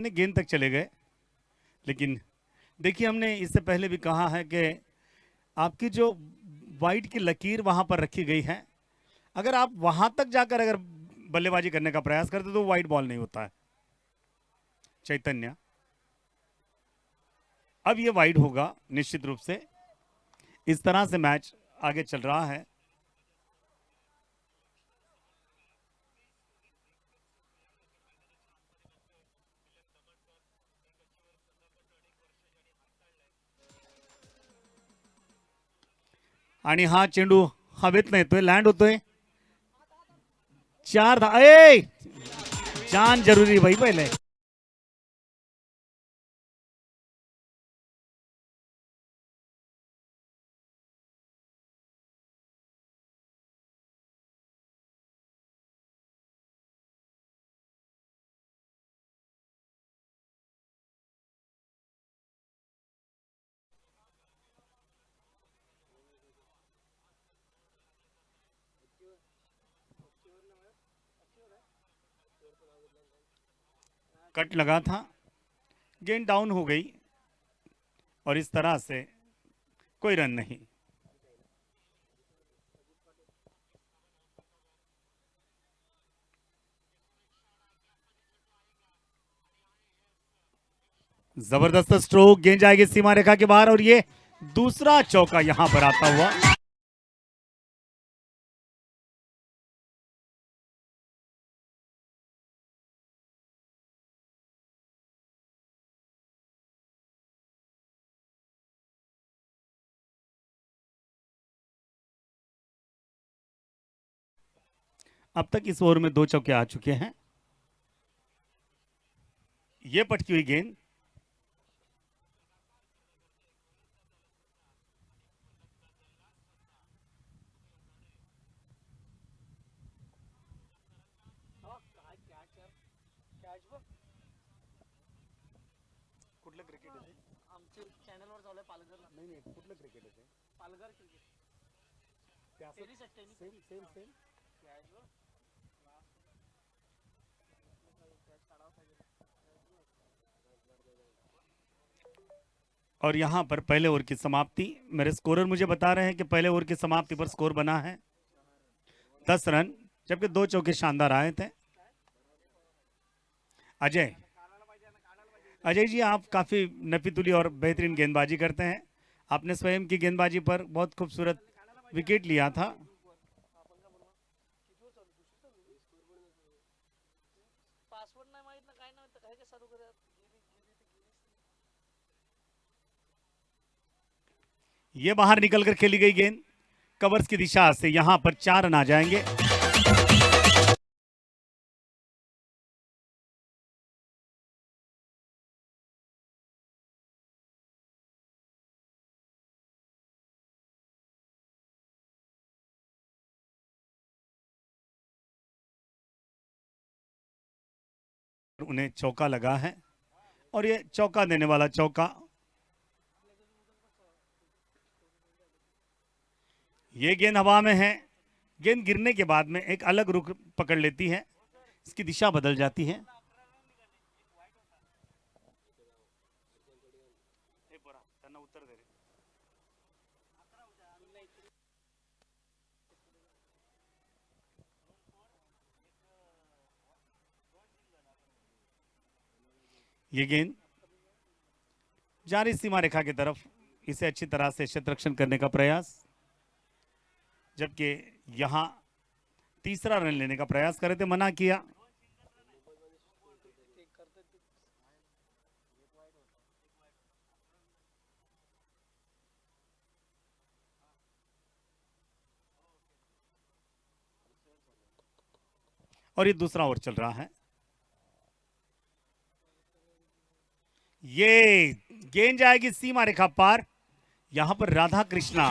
ने गेंद तक चले गए, लेकिन देखिए हमने इससे पहले भी कहा है कि आपकी जो वाइड की लकीर वहां पर रखी गई है, अगर आप वहां तक जाकर अगर बल्लेबाजी करने का प्रयास करते तो वाइड बॉल नहीं होता है। चैतन्य, अब ये वाइड होगा निश्चित रूप से। इस तरह से मैच आगे चल रहा है। आणि हा चेंडू हवेत येतोय, लँड होतोय। चार धा ए जान जरूरी भाई पहले। कट लगा था, गेंद डाउन हो गई और इस तरह से कोई रन नहीं। जबरदस्त स्ट्रोक, गेंद जाएगी सीमा रेखा के बाहर और ये दूसरा चौका यहां पर आता हुआ। अब तक इस ओवर में 2 चौके आ चुके हैं। ये पटकी हुई गेंद, कुठलं क्रिकेट आहे आमच्या चॅनलवर चालू आहे पालघर नाही नाही कुठलं क्रिकेट आहे Palghar cricket same same same और यहां पर पहले ओवर की समाप्ति। मेरे स्कोरर मुझे बता रहे हैं कि पहले ओवर की समाप्ति पर स्कोर बना है 10 रन, जबकि 2 चौके शानदार आए थे। अजय, अजय जी आप काफी नफीतुली और बेहतरीन गेंदबाजी करते हैं। आपने स्वयं की गेंदबाजी पर बहुत खूबसूरत विकेट लिया था। ये बाहर निकलकर खेली गई गेंद कवर्स की दिशा से, यहां पर 4 रन आ जाएंगे। उन्हें चौका लगा है और ये चौका देने वाला चौका, ये गेंद हवा में है। गेंद गिरने के बाद में एक अलग रुख पकड़ लेती है, इसकी दिशा बदल जाती है। ये गेंद जा रही सीमा रेखा की तरफ, इसे अच्छी तरह से क्षेत्ररक्षण करने का प्रयास, जबकि यहां तीसरा रन लेने का प्रयास करे थे, मना किया। और ये दूसरा ओवर चल रहा है। ये गेंद जाएगी सीमा रेखा पार, यहां पर राधा कृष्णा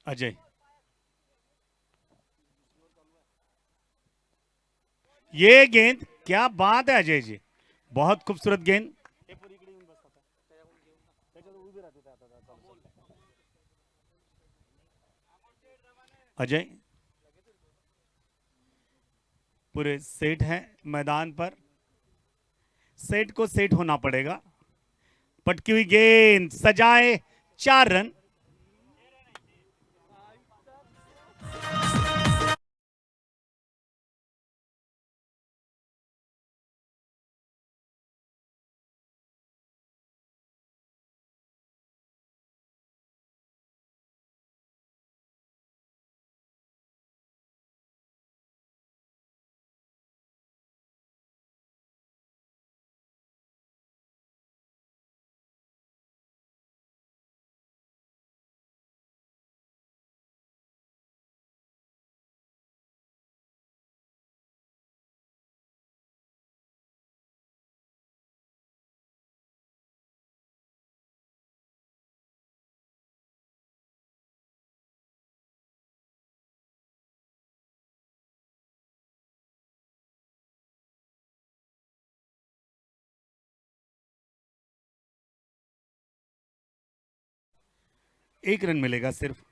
अजय, ये गेंद क्या बात है अजय जी, बहुत खूबसूरत गेंद। अजय पूरे सेट है मैदान पर, सेट को सेट होना पड़ेगा। पटकी हुई गेंद सजाए, 4 रन। एक रन मिलेगा सिर्फ।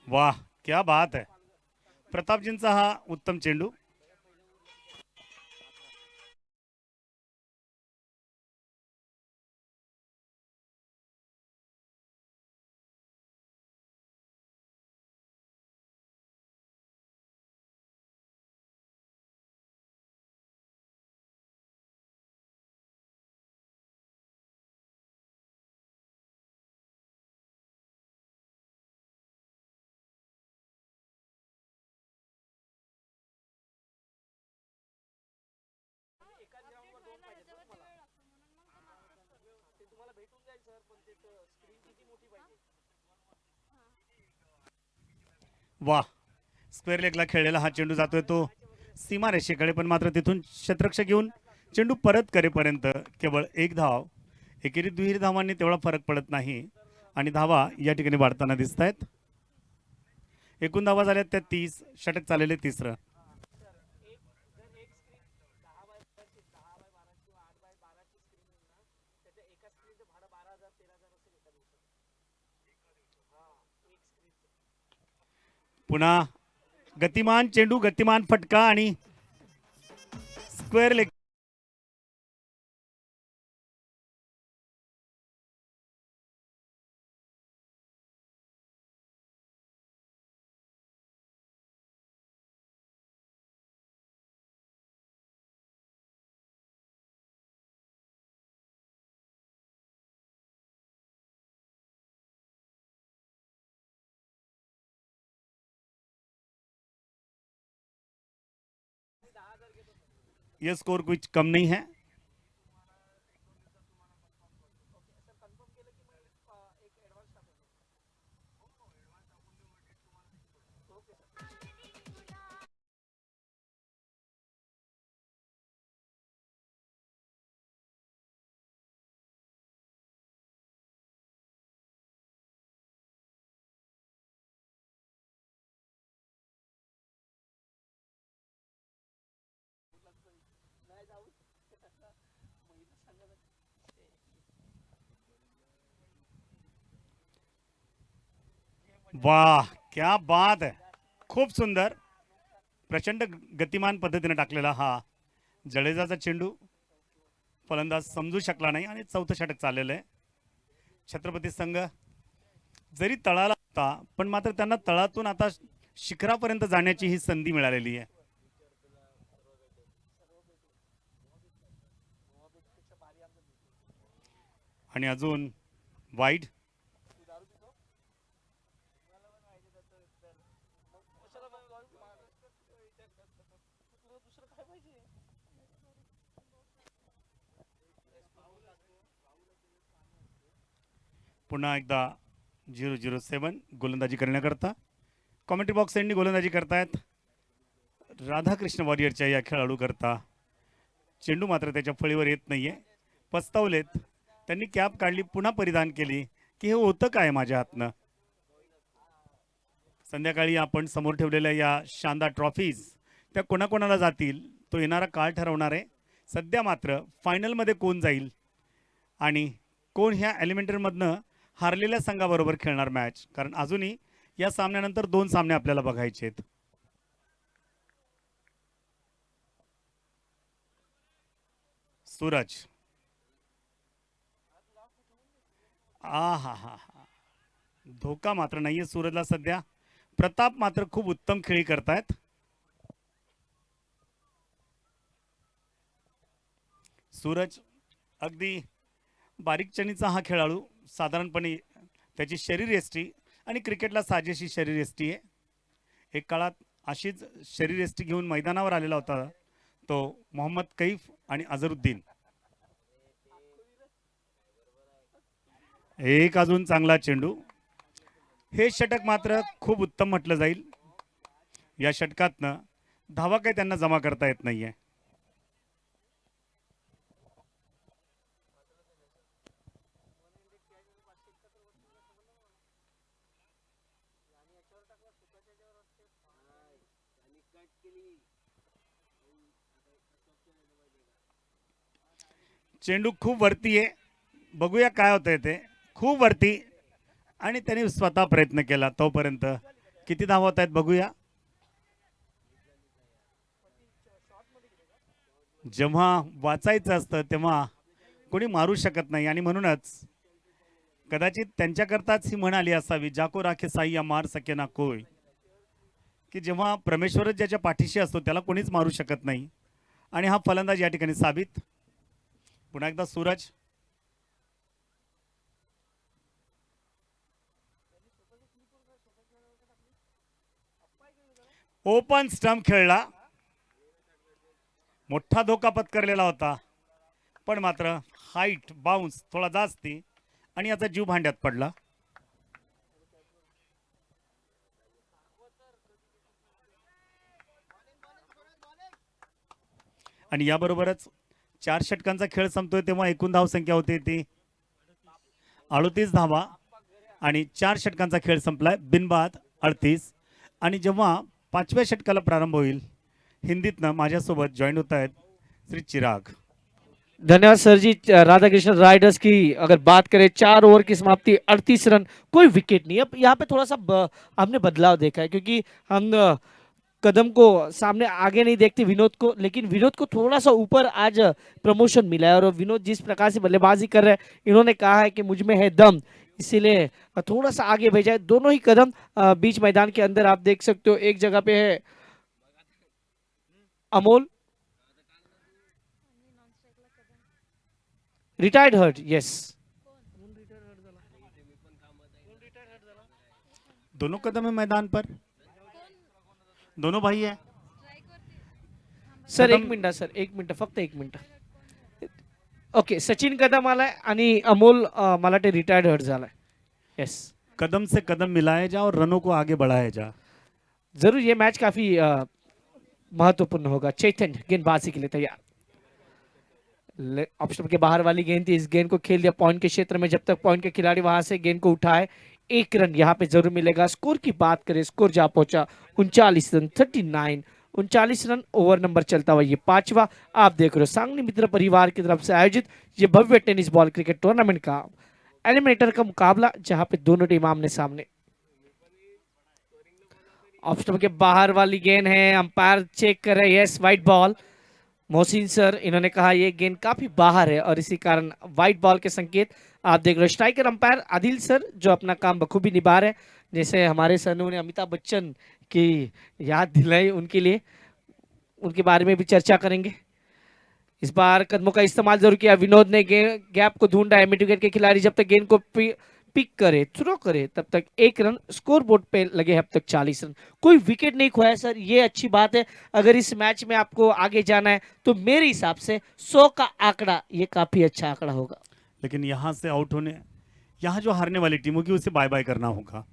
वाह क्या बात है, प्रतापजींचा हा उत्तम चेंडू। वाह, स्क्वेअर लेगला खेळलेला हा चेंडू जातोय तो सीमारेषेकडे, पण मात्र तिथून क्षेत्ररक्षक येऊन चेंडू परत करेपर्यंत केवळ एक धाव, एकेरी दुहेरी धावांनी तेवढा फरक पडत नाही आणि धावा या ठिकाणी वाढताना दिसत आहेत। एकूण धावा झाल्या त्या 30, षटक चाललेले 30 रन। पुन्हा गतिमान चेंडू, गतिमान फटका आणि स्क्वेअर लेग। ये स्कोर कुछ कम नहीं है। वाह क्या बात है, खूप सुंदर, प्रचंड गतिमान पद्धतीने टाकलेला हा जडेजाचा चेंडू फलंदाज समजू शकला नाही आणि चौथं षटक चाललेलं आहे। छत्रपती संघ जरी तळाला होता, पण मात्र त्यांना तळातून आता शिखरापर्यंत जाण्याची ही संधी मिळालेली आहे। आणि अजून वाईड. पुन्हा एकदा 007 गोलंदाजी करण्याकरता. कॉमेंट्री बॉक्स यांनी गोलंदाजी करतायत राधाकृष्ण वॉरियरच्या या खेळाडू करता. चेंडू मात्र त्याच्या फळीवर येत नाहीये. पस्तावलेत. त्यांनी कॅप काढली, पुन्हा परिधान केली की हे होतं काय माझ्या हातनं. संध्याकाळी आपण समोर ठेवलेल्या या शानदार ट्रॉफीज त्या कोणाकोणाला जातील तो येणारा काळ ठरवणार आहे. सध्या मात्र फायनलमध्ये कोण जाईल आणि कोण ह्या एलिमेंटरमधनं हारलेल्या संघाबरोबर खेळणार मॅच, कारण अजूनही या सामन्यानंतर 2 सामने आपल्याला बघायचे आहेत. सूरज, आ हा हा हा, धोका मात्र नाहीये सूरजला सध्या. प्रताप मात्र खूप उत्तम खेळी करतायत. सूरज अगदी बारीक चणीचा हा खेळाडू, साधारणपणे त्याची शरीरयष्टी आणि क्रिकेटला साजेशी शरीरयष्टी आहे. एक काळात अशीच शरीरयष्टी घेऊन मैदानावर आलेला होता तो मोहम्मद कैफ आणि अझरुद्दीन. एक अजून चांगला चेंडू. हे षटक मात्र खूप उत्तम म्हटलं जाईल. या षटकातनं धावा काही त्यांना जमा करता येत नाहीये. चेंडू खूप वरती आहे. बघूया काय होतंय ते. खूप वरती आणि त्याने स्वतः प्रयत्न केला. तोपर्यंत किती धावा होत आहेत बघूया. जेव्हा वाचायचं असतं तेव्हा कोणी मारू शकत नाही आणि म्हणूनच कदाचित त्यांच्याकरताच ही म्हण आली असावी, जाको राखे साई या मार सके ना कोय, की जेव्हा परमेश्वरच ज्याच्या पाठीशी असतो त्याला कोणीच मारू शकत नाही. आणि हा फलंदाज या ठिकाणी साबित. पुन्हा एकदा सूरज. ओपन स्टंप खेळला. मोठा धोका पत्करलेला होता, पण मात्र हाईट बाउन्स थोडा जास्ती आणि याचा जीव भांड्यात पडला. आणि याबरोबरच 4 षटकांचा खेळ संपतोय तेव्हा एकूण धावसंख्या होते ती 38 धावा आणि 4 षटकांचा खेळ संपलाय बिनबाद 38. आणि जेव्हा 5व्या षटकाला प्रारंभ होईल हिंदीतनं माझ्यासोबत जॉईन होत आहेत श्री चिराग. धन्यवाद सर जी। राधाकृष्ण राइडर्स की अगर बात करें 4 ओवर की समाप्ति 38 रन, कोई विकेट नहीं। अब यहाँ पे थोड़ा सा हमने बदलाव देखा है, क्योंकि हम कदम को सामने आगे नहीं देखते विनोद को, लेकिन विनोद को थोड़ा सा ऊपर आज प्रमोशन मिला है। और विनोद जिस प्रकार से बल्लेबाजी कर रहे हैं, इन्होंने कहा है कि मुझ में है दम, इसीलिए थोड़ा सा आगे भेजा है। दोनों ही कदम बीच मैदान के अंदर आप देख सकते हो। एक जगह पे है अमोल, रिटायर्ड हर्ट, यस। दोनों कदम है मैदान पर, दोनों भाई है सर। 1 मिनिट सर, 1 मिनिट, फक्त 1 मिनिट। ओके, सचिन कदम आलाय आणि अमोल मला वाटते रिटायर्ड हर्ट झालाय, यस। कदम से कदम मिलाया जा और रनों को आगे बढ़ाया जा। जरूर ये मैच काफी महत्वपूर्ण होगा। चैतन्य गेंदबाजी के लिए तैयार। ऑप्शन के बाहर वाली गेंद थी, इस गेंद को खेल दिया पॉइंट के क्षेत्र में। जब तक पॉइंट के खिलाड़ी वहां से गेंद को उठाए 1 रन यहाँ पे जरूर मिलेगा। स्कोर की बात करें, स्कोर जा पहुंचा 39 रन, 39, 39 रन। ओवर नंबर चलता हुआ ये 5वां। आप देख रहे हो सांगली मित्र परिवार की तरफ से आयोजित ये भव्य टेनिस बॉल क्रिकेट टूर्नामेंट का एलिमिनेटर का मुकाबला, जहां पे दोनों टीम आमने सामने। ऑप्शन के बाहर वाली गेंद है, अंपायर चेक कर रहे हैं, yes white ball. Mohsin sir इन्होंने कहा ये गेंद काफी बाहर है और इसी कारण व्हाइट बॉल के संकेत आप देख रहे हो। स्ट्राइकर अंपायर आदिल सर जो अपना काम बखूबी निभा रहे हैं। जैसे हमारे सर ने अमिताभ बच्चन की याद दिलाई, उनके लिए उनके बारे में भी चर्चा करेंगे। इस बार कदमों का इस्तेमाल जरूर किया, विनोद ने गैप को ढूंढा है, मिड विकेट के खिलाड़ी जब तक गेंद को पिक करे, थ्रो करे, तब तक 1 रन, स्कोर बोर्ड पे लगे हैं अब तक 40 रन, कोई विकेट नहीं खोया सर, ये अच्छी बात है। अगर इस मैच में आपको आगे जाना है तो मेरे हिसाब से 100 का आंकड़ा ये काफी अच्छा आंकड़ा होगा। लेकिन यहाँ से आउट होने, यहाँ जो हारने वाली टीम होगी उसे बाय बाय करना होगा।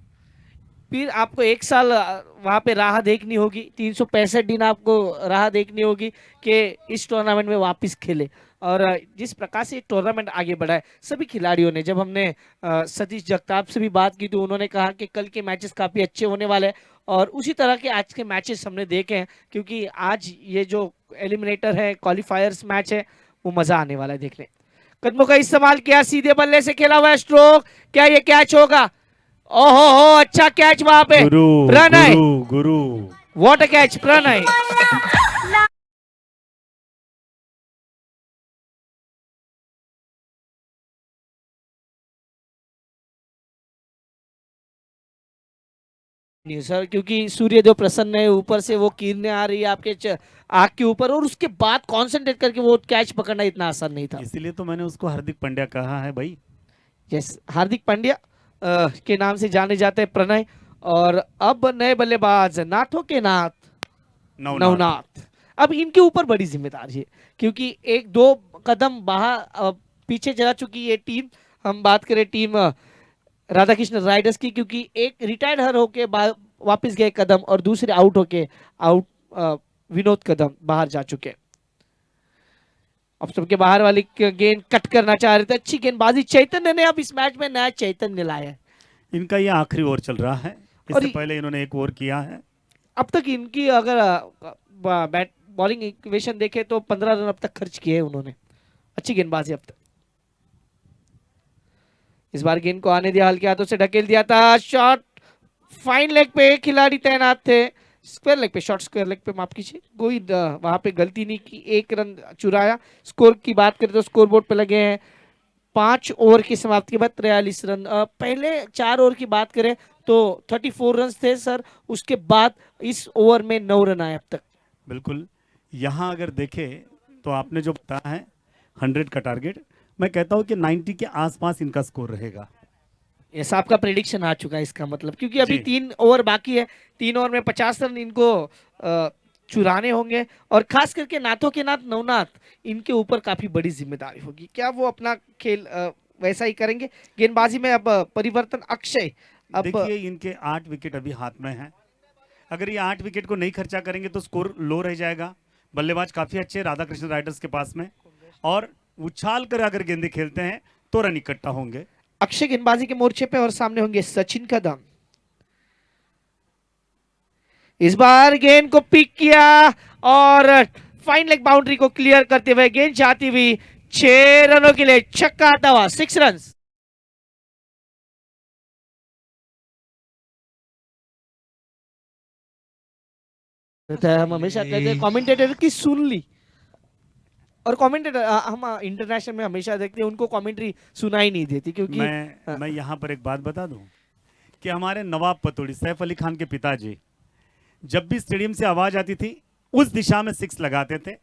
फिर आपको 1 साल वहां पे राह देखनी होगी, 365 दिन आपको राह देखनी होगी कि इस टूर्नामेंट में वापस खेले। और जिस प्रकार से टूर्नामेंट आगे बढ़ा है, सभी खिलाड़ियों ने, जब हमने सतीश जगताप से भी बात की तो उन्होंने कहा कि कल के मैचेस काफी अच्छे होने वाले हैं, और उसी तरह के आज के मैचेस हमने देखे हैं, क्योंकि आज ये जो एलिमिनेटर है, क्वालिफायर्स मैच है, वो मजा आने वाला है देखने। कदमों का इस्तेमाल किया, सीधे बल्ले से खेला हुआ स्ट्रोक, क्या ये कैच होगा? ओहो हो, अच्छा कैच वहां पे गुरु Pranay, Guru Guru. What a catch Pranay. नहीं सर, क्योंकि सूर्यदेव प्रसन्न है, ऊपर से वो किरणें आ रही है आपके आंख के ऊपर, और उसके बाद कंसंट्रेट करके वो कैच पकड़ना इतना आसान नहीं था। इसीलिए तो मैंने उसको हार्दिक पांड्या कहा है भाई। यस, हार्दिक पांड्या के नाम से जाने जाते हैं प्रणय। और अब नए बल्लेबाज नाथों के नाथ नवनाथ। नवनाथ, अब इनके ऊपर बड़ी जिम्मेदारी है, क्योंकि 1-2 कदम बाहर पीछे जा चुकी है टीम। हम बात करें टीम राधाकृष्ण राइडर्स की, क्योंकि एक रिटायर्ड हर होके वापस गए कदम, और दूसरे आउट होके विनोद कदम बाहर जा चुके हैं। अब सबके बाहर वाली गेंद कट करना चाह रहे थे, अच्छी गेंदबाजी चैतन्य ने, अब इस मैच में नया चैतन्य लाया है। इनका ये आखिरी ओवर चल रहा है, और इससे पहले इन्होंने एक ओवर किया है। अब तक इनकी अगर बैट बॉलिंग इक्वेशन देखे तो 15 रन अब तक खर्च किए हैं उन्होंने, अच्छी गेंदबाजी अब तक। इस बार गेंद को आने दिया, हल्के हाथों से ढकेल दिया था, शॉट फाइन लेग पे खिलाड़ी तैनात थे, स्क्वायर लेग पे, शॉर्ट स्क्वायर लेग पे, माफ कीजिए, कोई वहां पे गलती नहीं की, 1 रन चुराया। स्कोर की बात करें तो स्कोर बोर्ड पे लगे हैं 5 ओवर की समाप्ति के बाद 43 रन। पहले 4 ओवर की बात करें तो 34 रन थे सर, उसके बाद इस ओवर में 9 रन आए अब तक। बिल्कुल, यहाँ अगर देखें तो आपने जो बताया है 100 का टारगेट, मैं कहता हूँ कि 90 के आसपास इनका स्कोर रहेगा। ऐसा आपका प्रेडिक्शन आ चुका है इसका मतलब, क्योंकि अभी जी। 3 ओवर बाकी है, 3 ओवर में 50 रन इनको चुराने होंगे, और खास करके नाथों के नाथ नवनाथ, इनके ऊपर काफी बड़ी जिम्मेदारी होगी। क्या वो अपना खेल वैसा ही करेंगे? गेंदबाजी में अब परिवर्तन, अक्षय अब देखिए इनके 8 विकेट अभी हाथ में हैं, अगर ये 8 विकेट को नहीं खर्चा करेंगे तो स्कोर लो रह जाएगा। बल्लेबाज काफी अच्छे राधाकृष्ण राइडर्स के पास में, और उछाल कर अगर गेंदे खेलते हैं तो रन इकट्ठा होंगे। अक्षय गेंदबाजी के मोर्चे पे, और सामने होंगे सचिन कदम। इस बार गेंद को पिक किया और फाइन लेग बाउंड्री को क्लियर करते हुए गेंद जाती हुई 6 रनों के लिए छक्का आता हुआ, 6 रन। हम हमेशा कहते हैं कमेंटेटर की सुन ली, और कमेंटेटर हम इंटरनेशनल में हमेशा देखते हैं उनको कमेंट्री सुनाई नहीं देती, क्योंकि मैं यहाँ पर एक बात बता दूं कि हमारे नवाब पतौड़ी सैफ अली खान के पिताजी जब भी स्टेडियम से आवाज आती थी उस दिशा में 6 लगाते थे,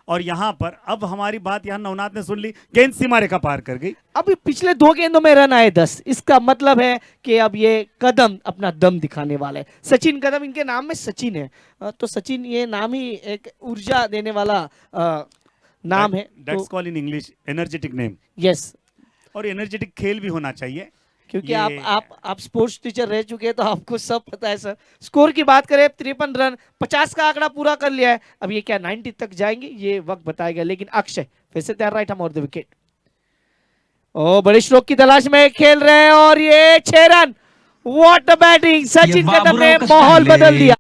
और यहाँ पर अब हमारी बात यहाँ नवनाथ ने सुन ली, गेंद सीमा रेखा पार कर गई। अभी पिछले 2 गेंदों में रन आए 10, इसका मतलब है कि अब ये कदम अपना दम दिखाने वाला है। सचिन कदम, इनके नाम में सचिन है, तो सचिन ये नाम ही एक ऊर्जा देने वाला नाम है। That's call in English energetic name. Yes, और एनर्जेटिक खेल भी होना चाहिए, क्योंकि ये आप स्पोर्ट्स टीचर रह चुके हैं तो आपको सब पता है सर। स्कोर की बात करें 53 रन, 50 का आंकड़ा पूरा कर लिया है, अब ये क्या 90 तक जाएंगे ये वक्त बताएगा। लेकिन अक्षय फिर से तैयार, राइट हम और द विकेट, ओ बड़े स्ट्रोक की तलाश में खेल रहे हैं, और ये 6 run, what a batting, Sachin Kadam ने माहौल बदल दिया।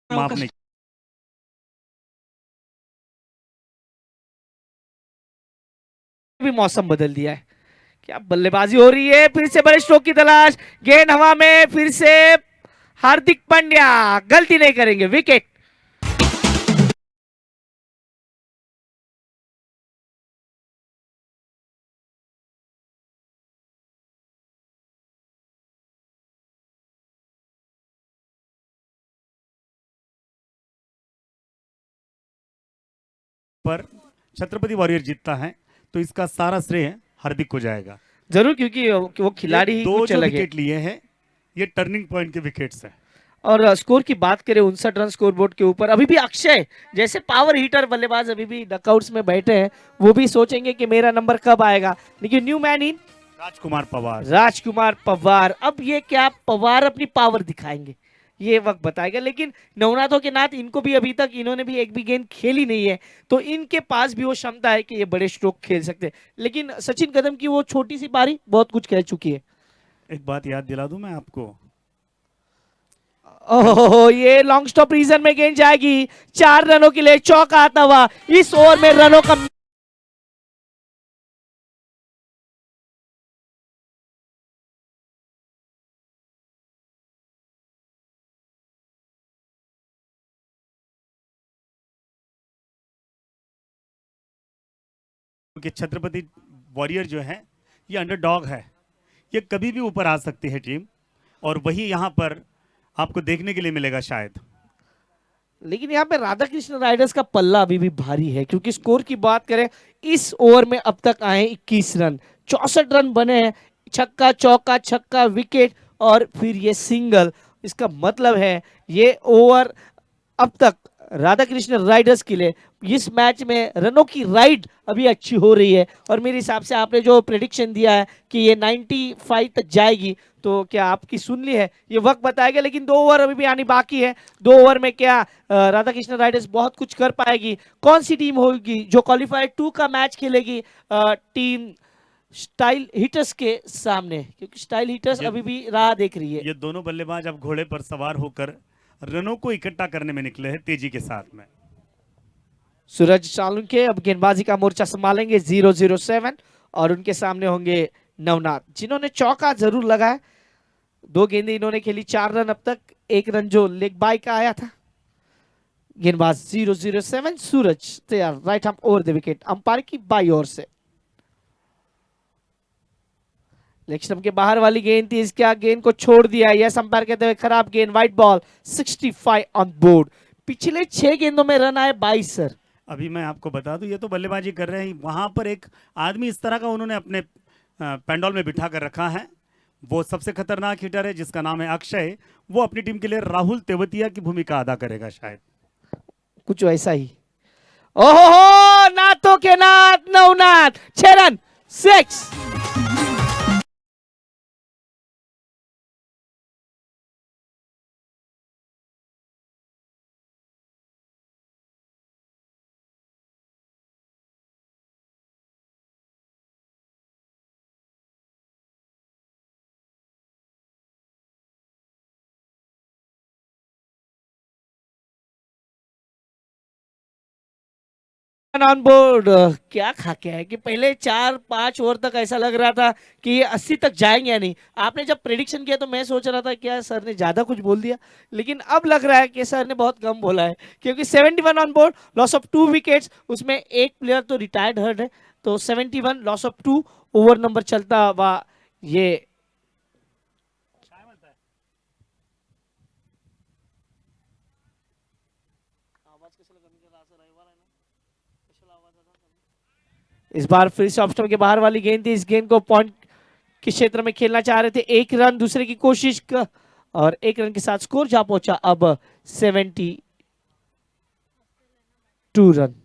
माफ नहीं। भी मौसम बदल दिया है, क्या बल्लेबाजी हो रही है, फिर से बड़े स्ट्रोक की तलाश, गेंद हवा में, फिर से हार्दिक पांड्या गलती नहीं करेंगे, विकेट। पर छत्रपति वॉरियर जीतता है तो इसका सारा श्रेय हार्दिक को जाएगा। जरूर, क्योंकि वो खिलाड़ी ये ही दो कुछ जो अलग है। विकेट लिए हैं ये टर्निंग पॉइंट के विकेट्स हैं। और स्कोर की बात करें 59 रन स्कोर बोर्ड के ऊपर, अभी भी अक्षय जैसे पावर हीटर बल्लेबाज अभी भी डकआउट्स में बैठे हैं, वो भी सोचेंगे कि मेरा नंबर कब आएगा। लेकिन न्यू मैन इन राजकुमार पवार। राजकुमार पवार, अब ये क्या पवार अपनी पावर दिखाएंगे ये वक्त बताएगा। लेकिन नवनाथों के नाथ इनको भी अभी तक इन्होंने भी एक भी गेंद खेली नहीं है, तो इनके पास भी वो क्षमता है कि ये बड़े स्ट्रोक खेल सकते हैं। लेकिन सचिन कदम की वो छोटी सी पारी बहुत कुछ कह चुकी है। एक बात याद दिला दूं मैं आपको, ओहो, ये लॉन्ग स्टॉप रीजन में गेंद जाएगी, 4 रनों के लिए चौका आता हुआ इस ओवर में रनों का। कि छत्रपति वॉरियर जो है ये अंडरडॉग है, ये कभी भी ऊपर आ सकती है टीम, और वही यहाँ पर आपको देखने के लिए मिलेगा शायद। लेकिन यहाँ पे राधा कृष्ण राइडर्स का पल्ला अभी भी भारी है, क्योंकि स्कोर की बात करें इस ओवर में अब तक आए 21 रन, 64 रन बने हैं, छक्का चौका छक्का विकेट और फिर ये सिंगल। इसका मतलब है ये ओवर अब तक राधा कृष्ण राइडर्स के लिए इस मैच में रनों की राइड अभी अच्छी हो रही है। और मेरे हिसाब से आपने जो प्रेडिक्शन दिया है कि ये 95 तक जाएगी, तो क्या आपकी सुन ली है, ये वक्त बताएगा। लेकिन 2 ओवर अभी भी आनी बाकी है, 2 ओवर में क्या राधा कृष्ण राइडर्स बहुत कुछ कर पाएगी। कौन सी टीम होगी जो क्वालिफायर 2 का मैच खेलेगी टीम स्टाइल हिटर्स के सामने, क्योंकि स्टाइल हिटर्स अभी भी राह देख रही है। ये दोनों बल्लेबाज अब घोड़े पर सवार होकर रनों को इकट्ठा करने में निकले हैं तेजी के साथ में। सूरज सालुंके अब गेंदबाजी का मोर्चा संभालेंगे 007, और उनके सामने होंगे नवनाथ, जिन्होंने चौका जरूर लगाया। 2 गेंदें इन्होंने खेली, 4 रन अब तक, 1 रन जो लेग बाय का आया था। गेंदबाज 007 सूरज तैयार, right hand over the wicket, umpire की बाई ओर से। लेग स्टंप के बाहर वाली गेंद थी, इसका गेंद को छोड़ दिया, यस अंपायर कहते हुए खराब गेंद, व्हाइट बॉल, 65 ऑन बोर्ड। पिछले 6 गेंदों में रन आए 22 सर। अभी मैं आपको बता दूं, ये तो बल्लेबाजी कर रहे हैं, वहां पर एक आदमी इस तरह का उन्होंने अपने पेंडोल में बिठा कर रखा है, वो सबसे खतरनाक हिटर है जिसका नाम है अक्षय। वो अपनी टीम के लिए राहुल तेवतिया की भूमिका अदा करेगा शायद, कुछ वैसा ही। ओहो, नाथों के नाथ नवनाथ, 6 रन 6। On board. क्या खा के है कि पहले 4-5 ओवर तक ऐसा लग रहा था कि ये 80 तक जाएंगे या नहीं। आपने जब प्रेडिक्शन किया तो मैं सोच रहा था क्या सर ने ज्यादा कुछ बोल दिया, लेकिन अब लग रहा है कि सर ने बहुत कम बोला है, क्योंकि 71 on board, loss of 2 wickets, उसमें एक प्लेयर तो रिटायर्ड हर्ट है, तो 71 लॉस ऑफ 2, ओवर नंबर चलता हुआ ये इस बार फिर से ऑप्शन के बाहर वाली गेंद थी, इस गेंद को पॉइंट के क्षेत्र में खेलना चाह रहे थे, 1 रन दूसरे की कोशिश और 1 रन के साथ स्कोर जा पहुंचा अब 72 run.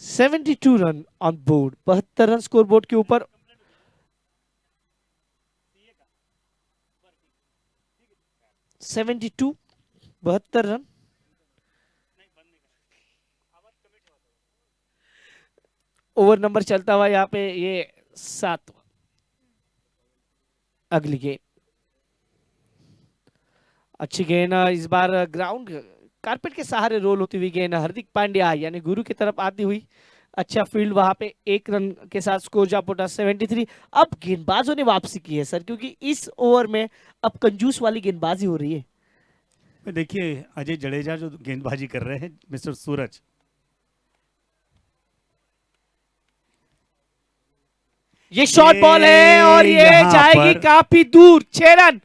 Seventy two run on board, 72 run score board के ऊपर। Seventy two, 72 run. Over number चलता हुआ यहाँ पे ये 7। अगली गेंद, अच्छी गेंद, इस बार ग्राउंड कारपेट के सहारे रोल होती हुई गेंद हार्दिक पांड्या यानी गुरु की तरफ आती हुई, अच्छा फील्ड वहां पे, 1 रन के साथ स्कोर जा पहुंचा 73। अब गेंदबाजों ने वापसी की है सर, क्योंकि इस ओवर में अब कंजूस वाली गेंदबाजी हो रही है। देखिए अजय जडेजा जो गेंदबाजी कर रहे हैं, मिस्टर सूरज, ये शॉर्ट बॉल है और ये ये यहाँ जाएगी पर काफी दूर, 6 रन।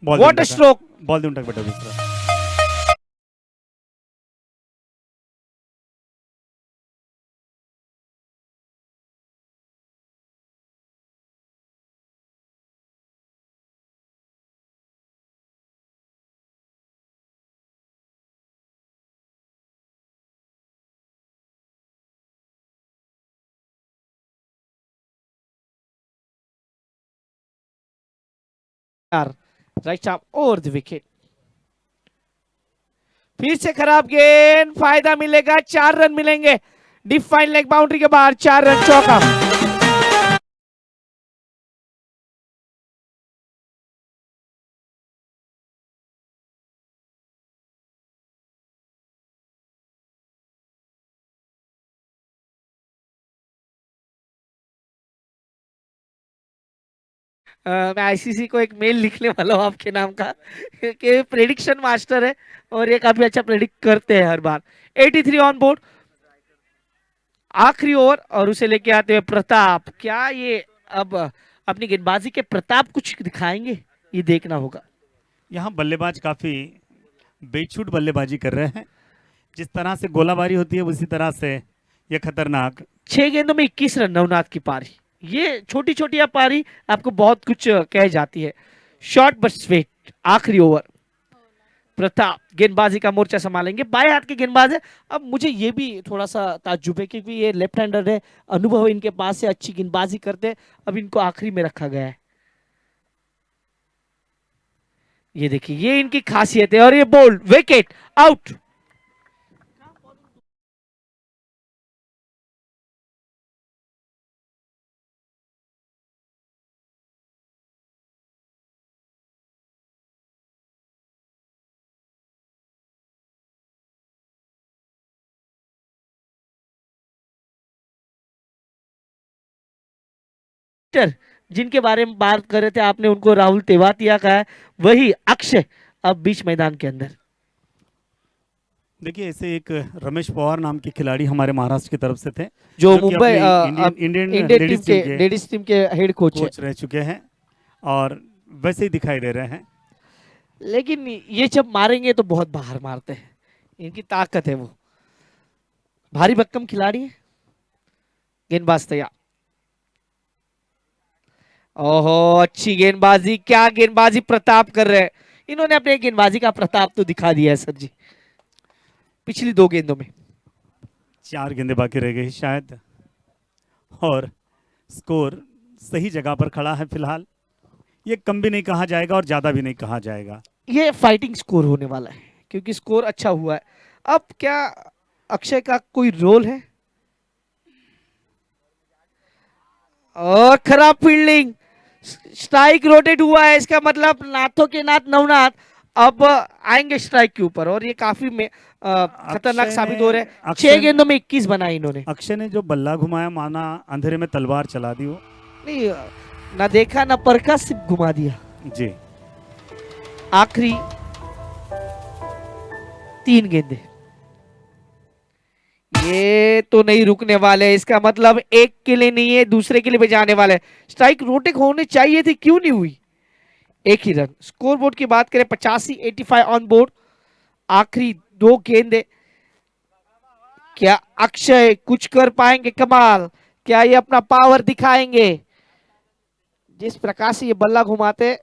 बॉल व्हाट अ देउंटा का, स्ट्रोक। बॉल देउंटा का बेटा दूसरा। यार right arm over the wicket. फिर से खराब गेंद, फायदा मिलेगा, 4 रन मिलेंगे। डिफाइन लेग बाउंड्री के बाहर, 4 रन चौका। मैं आईसीसी को एक मेल लिखने वाला हूँ आपके नाम का कि प्रेडिक्शन मास्टर है और ये काफी अच्छा प्रेडिक्ट करते हैं हर बार। 83 ऑन बोर्ड, आखिरी ओवर और उसे लेके आते हुए प्रताप। क्या ये अब अपनी गेंदबाजी के प्रताप कुछ दिखाएंगे, ये देखना होगा। यहाँ बल्लेबाज काफी बेछूट बल्लेबाजी कर रहे हैं। जिस तरह से गोलाबारी होती है उसी तरह से ये खतरनाक। 6 गेंदों में 21 रन नवनाथ की पारी। ये छोटी छोटी पारी आपको बहुत कुछ कह जाती है। शॉर्ट बट स्वीट, आखिरी ओवर। प्रताप गेंदबाजी का मोर्चा संभालेंगे, बाएं हाथ के गेंदबाज है। अब मुझे ये भी थोड़ा सा ताज्जुब है क्योंकि ये लेफ्ट हैंडर है, अनुभव इनके पास से, अच्छी गेंदबाजी करते हैं। अब इनको आखिरी में रखा गया है। ये देखिए, ये इनकी खासियत है और ये बोल्ड विकेट, आउट। जिनके बारे में बात कर रहे थे आपने, उनको राहुल तेवातिया का है, वही अक्षय अब बीच मैदान के अंदर। देखिए ऐसे एक रमेश पवार नाम के खिलाड़ी हमारे महाराष्ट्र की तरफ से थे, जो जो कि मुंबई अपनी इंडियन इंडियन लेडीज टीम के लेडीज टीम के हेड कोच है। कोच रह चुके हैं और वैसे ही दिखाई दे रहे हैं। लेकिन ये जब मारेंगे तो बहुत बाहर मारते हैं, इनकी ताकत है वो। भारी भक्कम खिलाड़ी है। गेंदबाज तैयार। ओहो, अच्छी गेंदबाजी, क्या गेंदबाजी प्रताप कर रहे हैं। इन्होंने अपने गेंदबाजी का प्रताप तो दिखा दिया है सर जी, पिछली 2 गेंदों में। 4 गेंदें बाकी रह गई शायद, और स्कोर सही जगह पर खड़ा है फिलहाल। ये कम भी नहीं कहा जाएगा और ज्यादा भी नहीं कहा जाएगा। ये फाइटिंग स्कोर होने वाला है क्योंकि स्कोर अच्छा हुआ है। अब क्या अक्षय का कोई रोल है? और खराब फील्डिंग, स्ट्राइक रोटेट हुआ है, इसका मतलब नाथों के नाथ नवनाथ अब आएंगे स्ट्राइक के ऊपर और ये काफी में खतरनाक अक्षय ने साबित हो रहा है। 6 अक्षय गेंदों में 21 बनाए इन्होंने। अक्षय ने जो बल्ला घुमाया माना अंधेरे में तलवार चला दी वो। नहीं, ना देखा ना परखा, सिर्फ घुमा दिया। जी, आखिरी 3 गेंदे, ये तो नहीं रुकने वाले। इसका मतलब एक के लिए नहीं है, दूसरे के लिए भी जाने वाले। स्ट्राइक रोटेट होने चाहिए थी, क्यों नहीं हुई? एक ही रन। स्कोर बोर्ड की बात करें, 85, 85 ऑन बोर्ड। आखिरी 2 गेंदे, क्या अक्षय कुछ कर पाएंगे कमाल? क्या ये अपना पावर दिखाएंगे? जिस प्रकार से ये बल्ला घुमाते,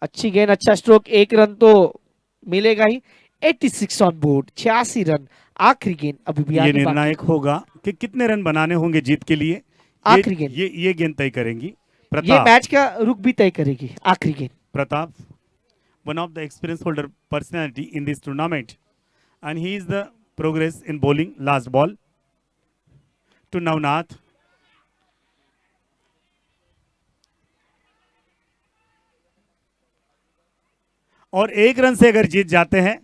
अच्छी गेंद, अच्छा स्ट्रोक, 1 रन तो मिलेगा ही। 86 ऑन बोर्ड, 86 रन। आखिरी गेंद अभी भी ये आनी बाकी। निर्णायक होगा कि कितने रन बनाने होंगे जीत के लिए। आखिरी गेंद, ये गेंद तय करेंगी। ये प्रताप मैच का रुख भी तय करेगी। आखिरी गेंद, Pratap, one of the experience holder personality in this tournament, and he is the progress in bowling. Last ball to Navnath. और 1 रन से अगर जीत जाते हैं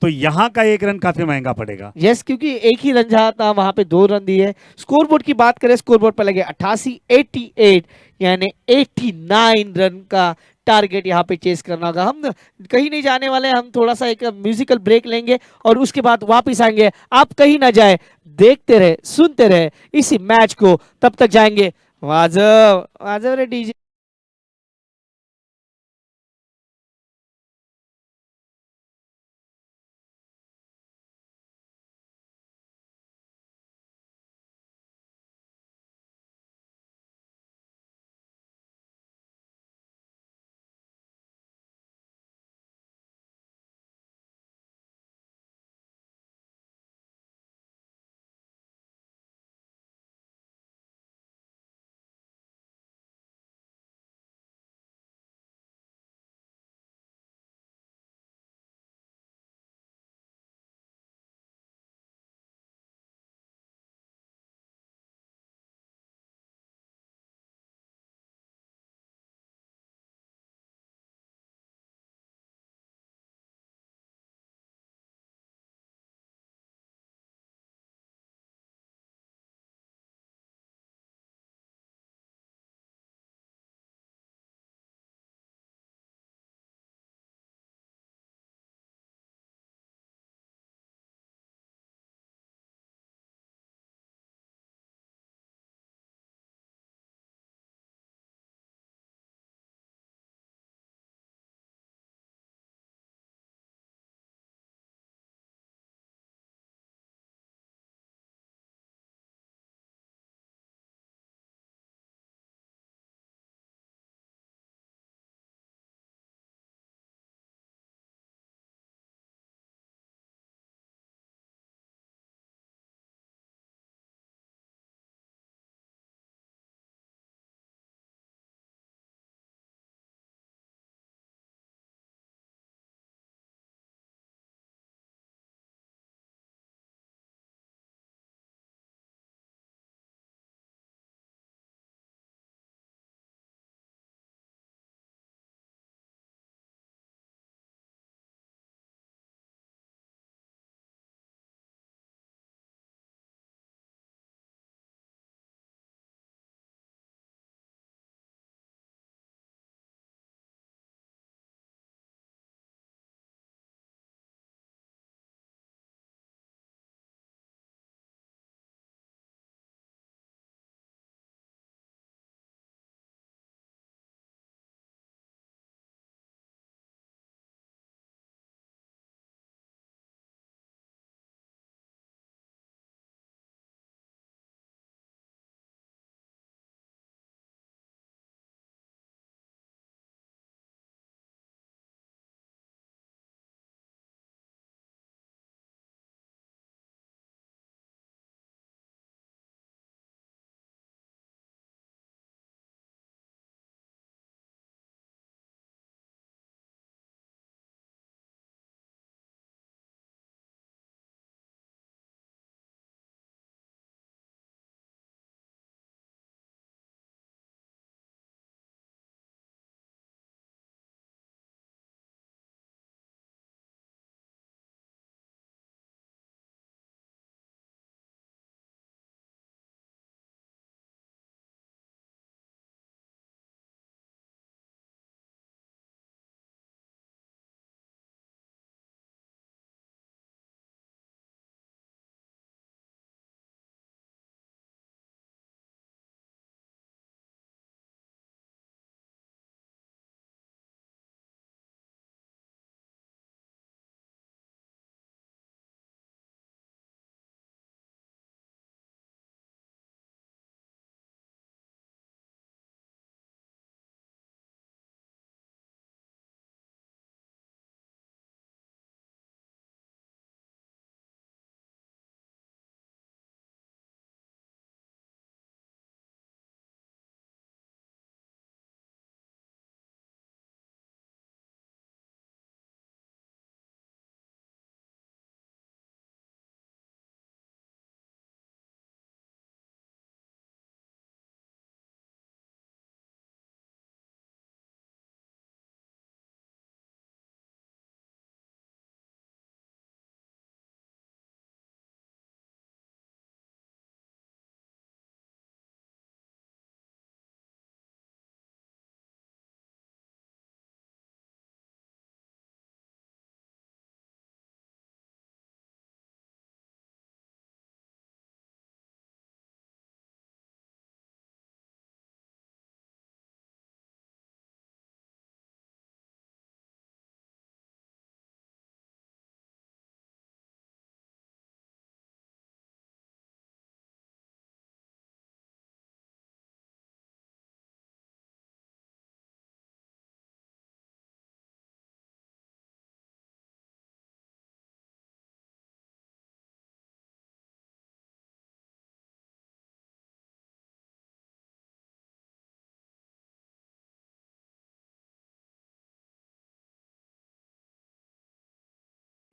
तो यहाँ का 1 रन काफी महंगा पड़ेगा। यस, क्योंकि एक ही रन जहाँ था वहां पे 2 रन दिए। स्कोरबोर्ड की बात करें, स्कोरबोर्ड पर लगे 88, 88 यानी 89 रन का टारगेट यहाँ पे चेस करना होगा। हम कहीं नहीं जाने वाले, हम थोड़ा सा एक म्यूजिकल ब्रेक लेंगे और उसके बाद वापस आएंगे। आप कहीं ना जाए, देखते रहे, सुनते रहे इसी मैच को। तब तक जाएंगे वाजव वाजव रे डीजे।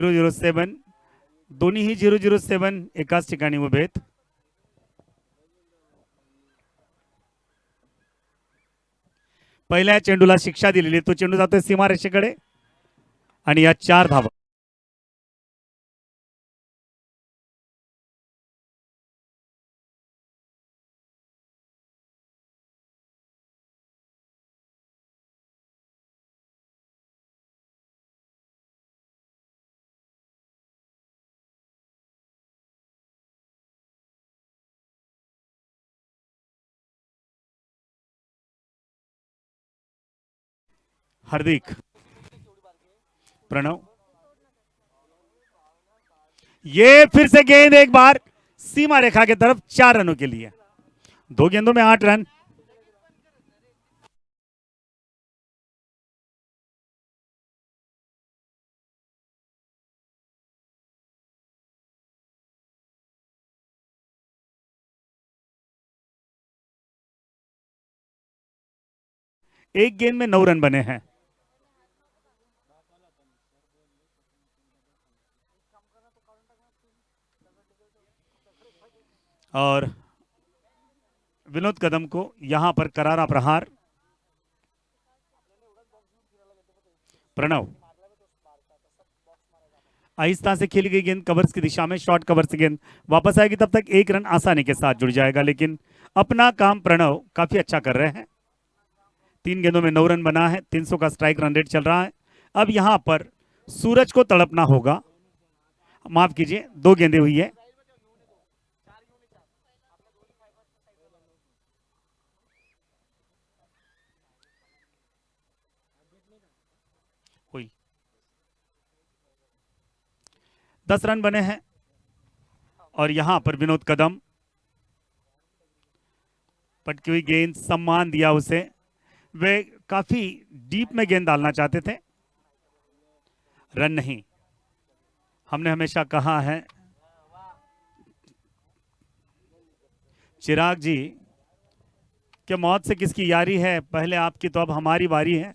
007 दोन्हीही 007 एकाच ठिकाणी उभे आहेत. पहिल्या चेंडूला शिक्षा दिलेली, तो चेंडू जातोय सीमारेषेकडे आणि या 4 धावा. हार्दिक, प्रणव, ये फिर से गेंद एक बार सीमा रेखा की तरफ 4 रनों के लिए. 2 गेंदों में 8 रन. एक गेंद में 9 रन बने हैं. और विनोद कदम को यहां पर करारा प्रहार. प्रणव, आहिस्ता से खेली गई गेंद कवर्स की दिशा में, शॉर्ट कवर से गेंद वापस आएगी, तब तक 1 रन आसानी के साथ जुड़ जाएगा. लेकिन अपना काम प्रणव काफी अच्छा कर रहे हैं. 3 गेंदों में 9 रन बना है. 300 का स्ट्राइक रन रेट चल रहा है. अब यहां पर सूरज को तड़पना होगा. माफ कीजिए, 2 गेंदें हुई है. हुई 10 रन बने हैं. और यहां पर विनोद कदम, पटकी हुई गेंद, सम्मान दिया उसे. वे काफी डीप में गेंद डालना चाहते थे. रन नहीं. हमने हमेशा कहा है चिराग जी कि मौत से किसकी यारी है, पहले आपकी तो अब हमारी बारी है.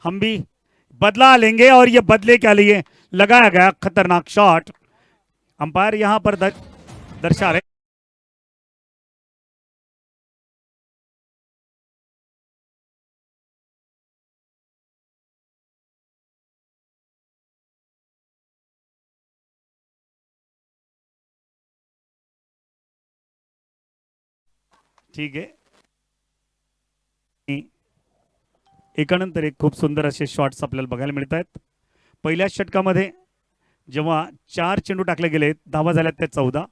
हम भी बदला लेंगे. और ये बदले के लिए लगाया गया खतरनाक शॉट. अंपायर यहां पर दर्शा रहे. ठीक आहे. एकानंतर एक खूप सुंदर असे शॉट्स आपल्याला बघायला मिळत आहेत. पहिल्या षटकामध्ये जेव्हा 4 चेंडू टाकले गेले, धावा झाल्यात त्या 14.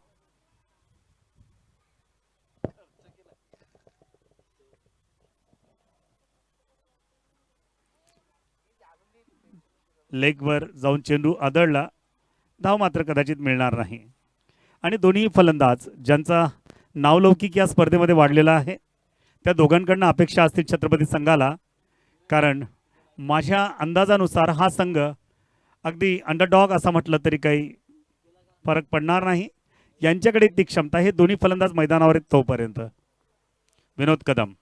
लेगवर जाऊन चेंडू आदळला, धाव मात्र कदाचित मिळणार नाही. आणि दोन्ही फलंदाज ज्यांचा नावलौकिक या स्पर्धेमध्ये वाढलेला आहे, त्या दोघांकडनं अपेक्षा असतील छत्रपती संघाला. कारण माझ्या अंदाजानुसार हा संघ अगदी अंडरडॉग असं म्हटलं तरी काही फरक पडणार नाही. यांच्याकडे ती क्षमता, हे दोन्ही फलंदाज मैदानावर आहेत तोपर्यंत. विनोद कदम,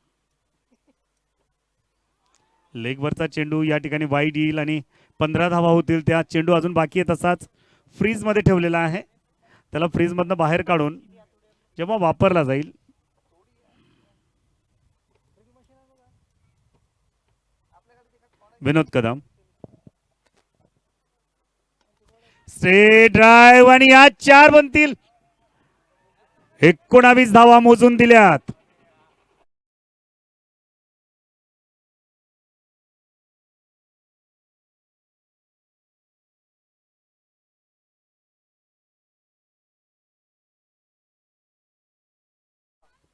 लेगवरचा चेंडू या ठिकाणी वाईड येईल आणि 15 धावा होतील. त्या चेंडू अजून बाकी आहे, तसाच फ्रीज मध्ये ठेवलेला आहे. त्याला फ्रीज मधनं बाहेर काढून जेव्हा वापरला जाईल, विनोद कदम स्ट्रेट ड्राइव्ह आणि या 4 बनतील. 19 धावा मोजून दिल्यात.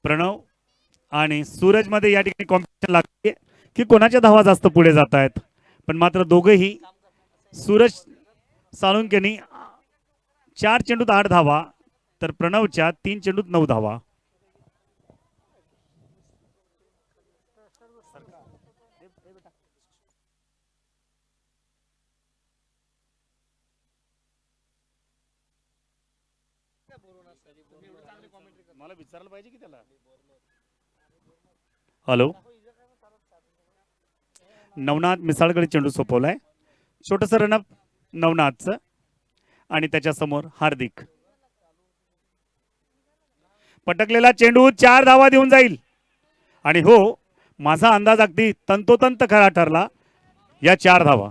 प्रणव आणि सूरज मध्ये या ठिकाणी कॉम्पिटिशन लागते की कोणाच्या धावा जास्त पुढे जात आहेत. पण मात्र दोघेही, सूरज साळुंकेनी 4 चेंडूत 8 धावा, तर प्रणवच्या 3 चेंडूत 9 धावा. मला विचारायला पाहिजे की त्याला. हॅलो, नवनाथ मिसाळकडे चेंडू सोपवलाय. छोटस रनअप नवनाथचं. आणि त्याच्या समोर हार्दिक. पटकलेला चेंडू 4 धावा देऊन जाईल. आणि हो, माझा अंदाज अगदी तंतोतंत खरा ठरला. या 4 धावा.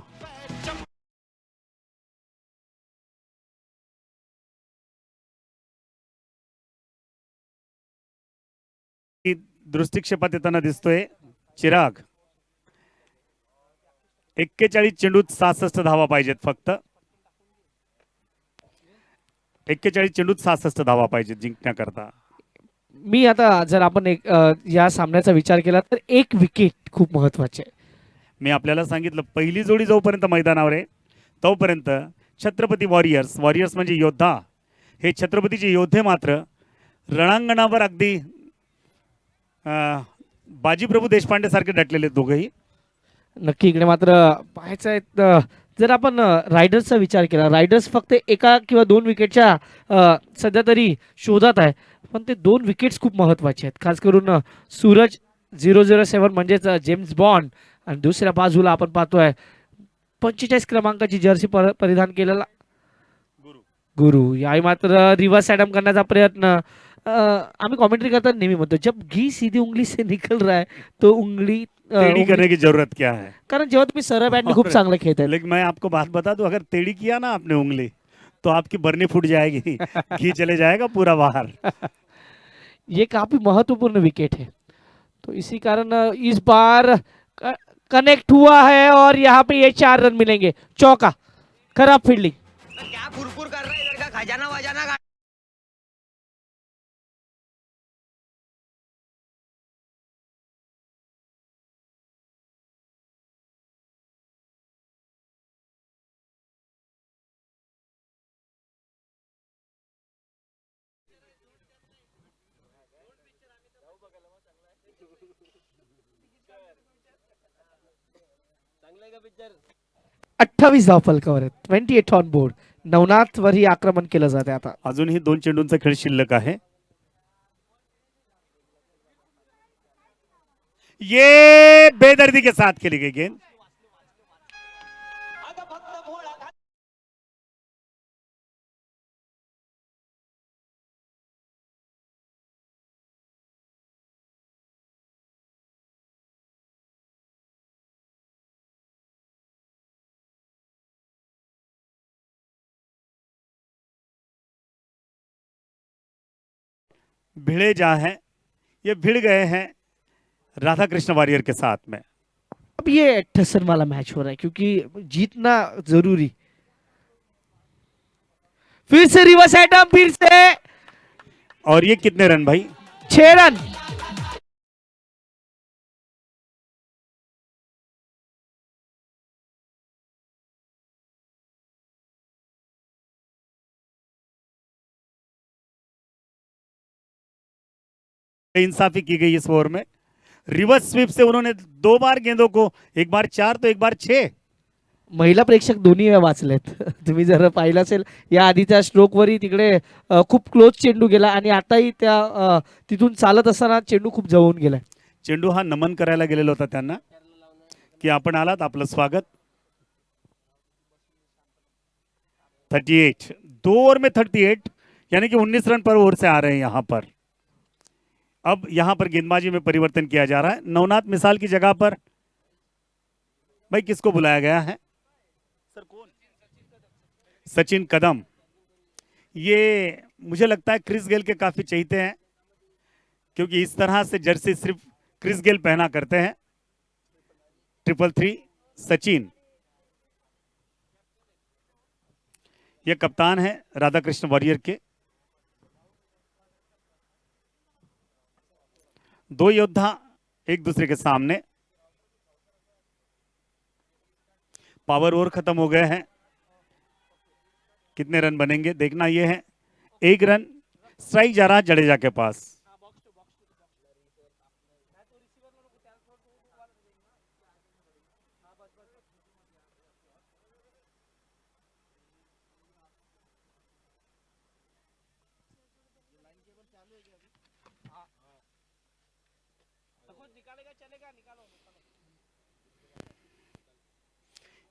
दृष्टिक्षेपात येताना दिसतोय चिराग. 41 चेंडूत 66 धावा पाहिजेत फक्त. 41 चेंडूत 66 धावा पाहिजेत जिंकण्याकरता. मी आता जर आपण एक या सामन्याचा विचार केला तर एक विकेट खूप महत्वाची आहे. मी आपल्याला सांगितलं पहिली जोडी जोपर्यंत मैदानावर आहे तोपर्यंत छत्रपती वॉरियर्स, वॉरियर्स म्हणजे योद्धा, हे छत्रपतीचे योद्धे मात्र रणांगणावर अगदी बाजीप्रभू देशपांडे सारखे डटलेले दोघेही. नक्की इकडे मात्र पाहायचं आहे जर आपण रायडर्सचा विचार केला, रायडर्स फक्त एका किंवा 2 विकेटच्या सध्या तरी शोधात आहे, पण ते 2 विकेट्स खूप महत्त्वाचे आहेत. खास करून सूरज 007 म्हणजेच जेम्स बॉन्ड, आणि दुसऱ्या बाजूला आपण पाहतोय 45 क्रमांकाची जर्सी परिधान केलेला गुरु. याही मात्र रिव्हर्स ॲडम करण्याचा प्रयत्न. आम्ही कॉमेंट्री करताना नेहमी म्हणतो जब घी सीधी उंगली से निकल रहा है तो उंगली टेढ़ी करने की जरूरत क्या है. कारण जेव्हा तुम्ही सरळ बॅटने खूप चांगलं खेळताय. लेकिन मैं आपको बात बता दूं, अगर टेढ़ी किया ना आपने उंगली तो आपकी बरनी फूट जाएगी. घी चले जाएगा पूरा बाहर. ये काफी महत्वपूर्ण विकेट है, तो इसी कारण इस बार कनेक्ट हुआ है और यहाँ पे ये 4 रन मिलेंगे. चौका, खराब फील्डिंग. क्या फुरफुर कर रहा है इधर का खजाना वजाना का. पिक्चर 28 धाव फलकावर आहेत. 28 ऑन बोर्ड. नवनाथ वरही आक्रमण केलं जाते. आता अजूनही 2 चेंडूंचा खेळ शिल्लक आहे. ये बेदर्दी के साथ खेली गई गेंद. भिड़े जा हैं, ये भिड़ गए हैं राधा कृष्ण वारियर के साथ में. अब ये ठसन वाला मैच हो रहा है क्योंकि जीतना जरूरी. फिर से रिवर्स एटम, फिर से. और ये कितने रन भाई? 6 रन. इंसाफी की गई इस ओवर में. रिवर्स स्वीप से उन्होंने 2 बार गेंदों को, एक बार 4 तो एक बार 6. महिला प्रेक्षक दोन्ही वेळा वाचलेत. तुम्ही जर पाहिलं असेल या आधीच्या स्ट्रोकवरही तिकडे खूप क्लोज चेंडू गेला आणि आताही त्या तिथून चालत असताना चेंडू खूप जवळून गेलाय. चेंडू हा नमन करायला गेलेला होता त्यांना की आपण आलात, आपलं स्वागत. 38, 2 ओवर में 38, यानी कि 19 रन पर ओवर से आ रहे हैं यहां पर. अब यहां पर गेंदबाजी में परिवर्तन किया जा रहा है. नवनाथ मिसाल की जगह पर भाई किसको बुलाया गया है? सर कौन? सचिन कदम. ये मुझे लगता है क्रिस गेल के काफी चाहते हैं, क्योंकि इस तरह से जर्सी सिर्फ क्रिस गेल पहना करते हैं. 333 सचिन. ये कप्तान है राधाकृष्ण वॉरियर के. 2 योद्धा एक दूसरे के सामने. पावर ओवर खत्म हो गए हैं. कितने रन बनेंगे देखना ये है. 1 रन. स्ट्राइक जा रहा है जडेजा के पास.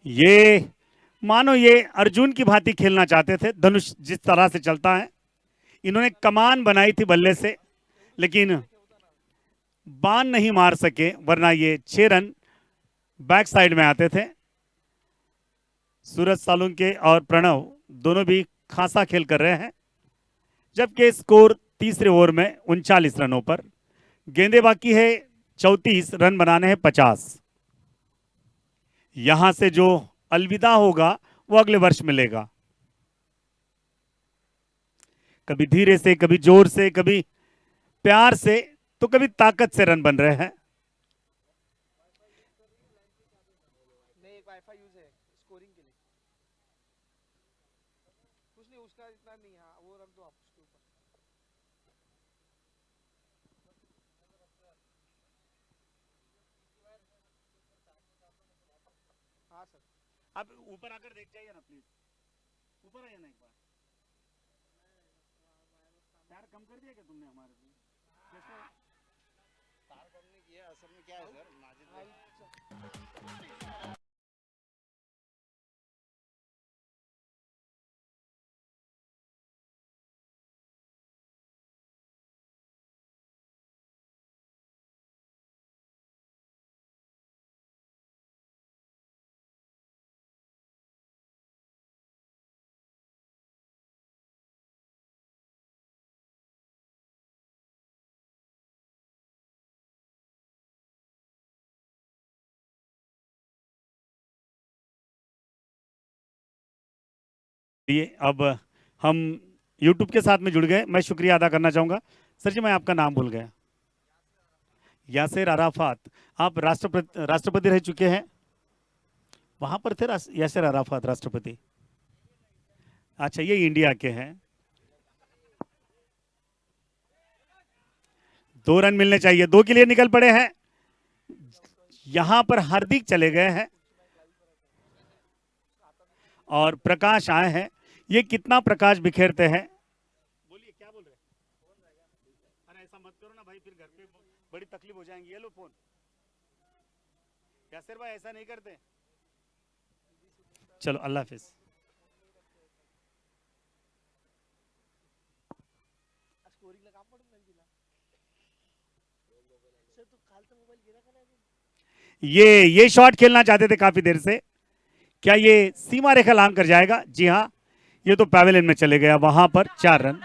ये मानो ये अर्जुन की भांति खेलना चाहते थे। धनुष जिस तरह से चलता है, इन्होंने कमान बनाई थी बल्ले से, लेकिन बाण नहीं मार सके, वरना ये 6 रन बैक साइड में आते थे। सूरज सालुंके और प्रणव दोनों भी खासा खेल कर रहे हैं, जबकि स्कोर तीसरे ओवर में 39 रनों पर। गेंदे बाकी है 34, रन बनाने हैं 50। यहां से जो अलविदा होगा वो अगले वर्ष मिलेगा। कभी धीरे से, कभी जोर से, कभी प्यार से, तो कभी ताकत से रन बन रहे हैं। नहीं, एक वाईफाई यूज है स्कोरिंग के लिए। कुछ नहीं, उसका इतना नहीं। हाँ, वो रख दो आप उसके ऊपर। हाँ सर। आप ऊपर आकर देख जाइए ना प्लीज, ऊपर आइए ना एक बार। तार कम कर दिया क्या तुमने हमारे लिए? कैसे? तार कम नहीं किया, असल में क्या है सर, माजिद भाई ये अब हम YouTube के साथ में जुड़ गए। मैं शुक्रिया अदा करना चाहूंगा। सर जी, मैं आपका नाम भूल गया। यासिर अराफात, आप राष्ट्रपति रह चुके हैं। वहां पर थे यासिर अराफात राष्ट्रपति। अच्छा, ये इंडिया के हैं। 2 रन मिलने चाहिए, 2 के लिए निकल पड़े हैं। यहां पर हार्दिक चले गए हैं और प्रकाश आए हैं। ये कितना प्रकाश बिखेरते हैं। बोलिए, क्या बोल रहे हैं? अरे ऐसा मत करो ना भाई, फिर घर पे बड़ी तकलीफ हो जाएंगी। ये लो फोन। यासिर भाई, ऐसा नहीं करते। चलो, अल्लाह हाफिज। स्कोरिंग लगा पडून नाही दिला सर, तो खालचा मोबाईल गेला का नाही अजून? ये शॉट खेलना चाहते थे काफी देर से। क्या ये सीमा रेखा लांघ कर जाएगा? जी हाँ, ये तो पैवेलियन में चले गया। वहां पर 4 रन।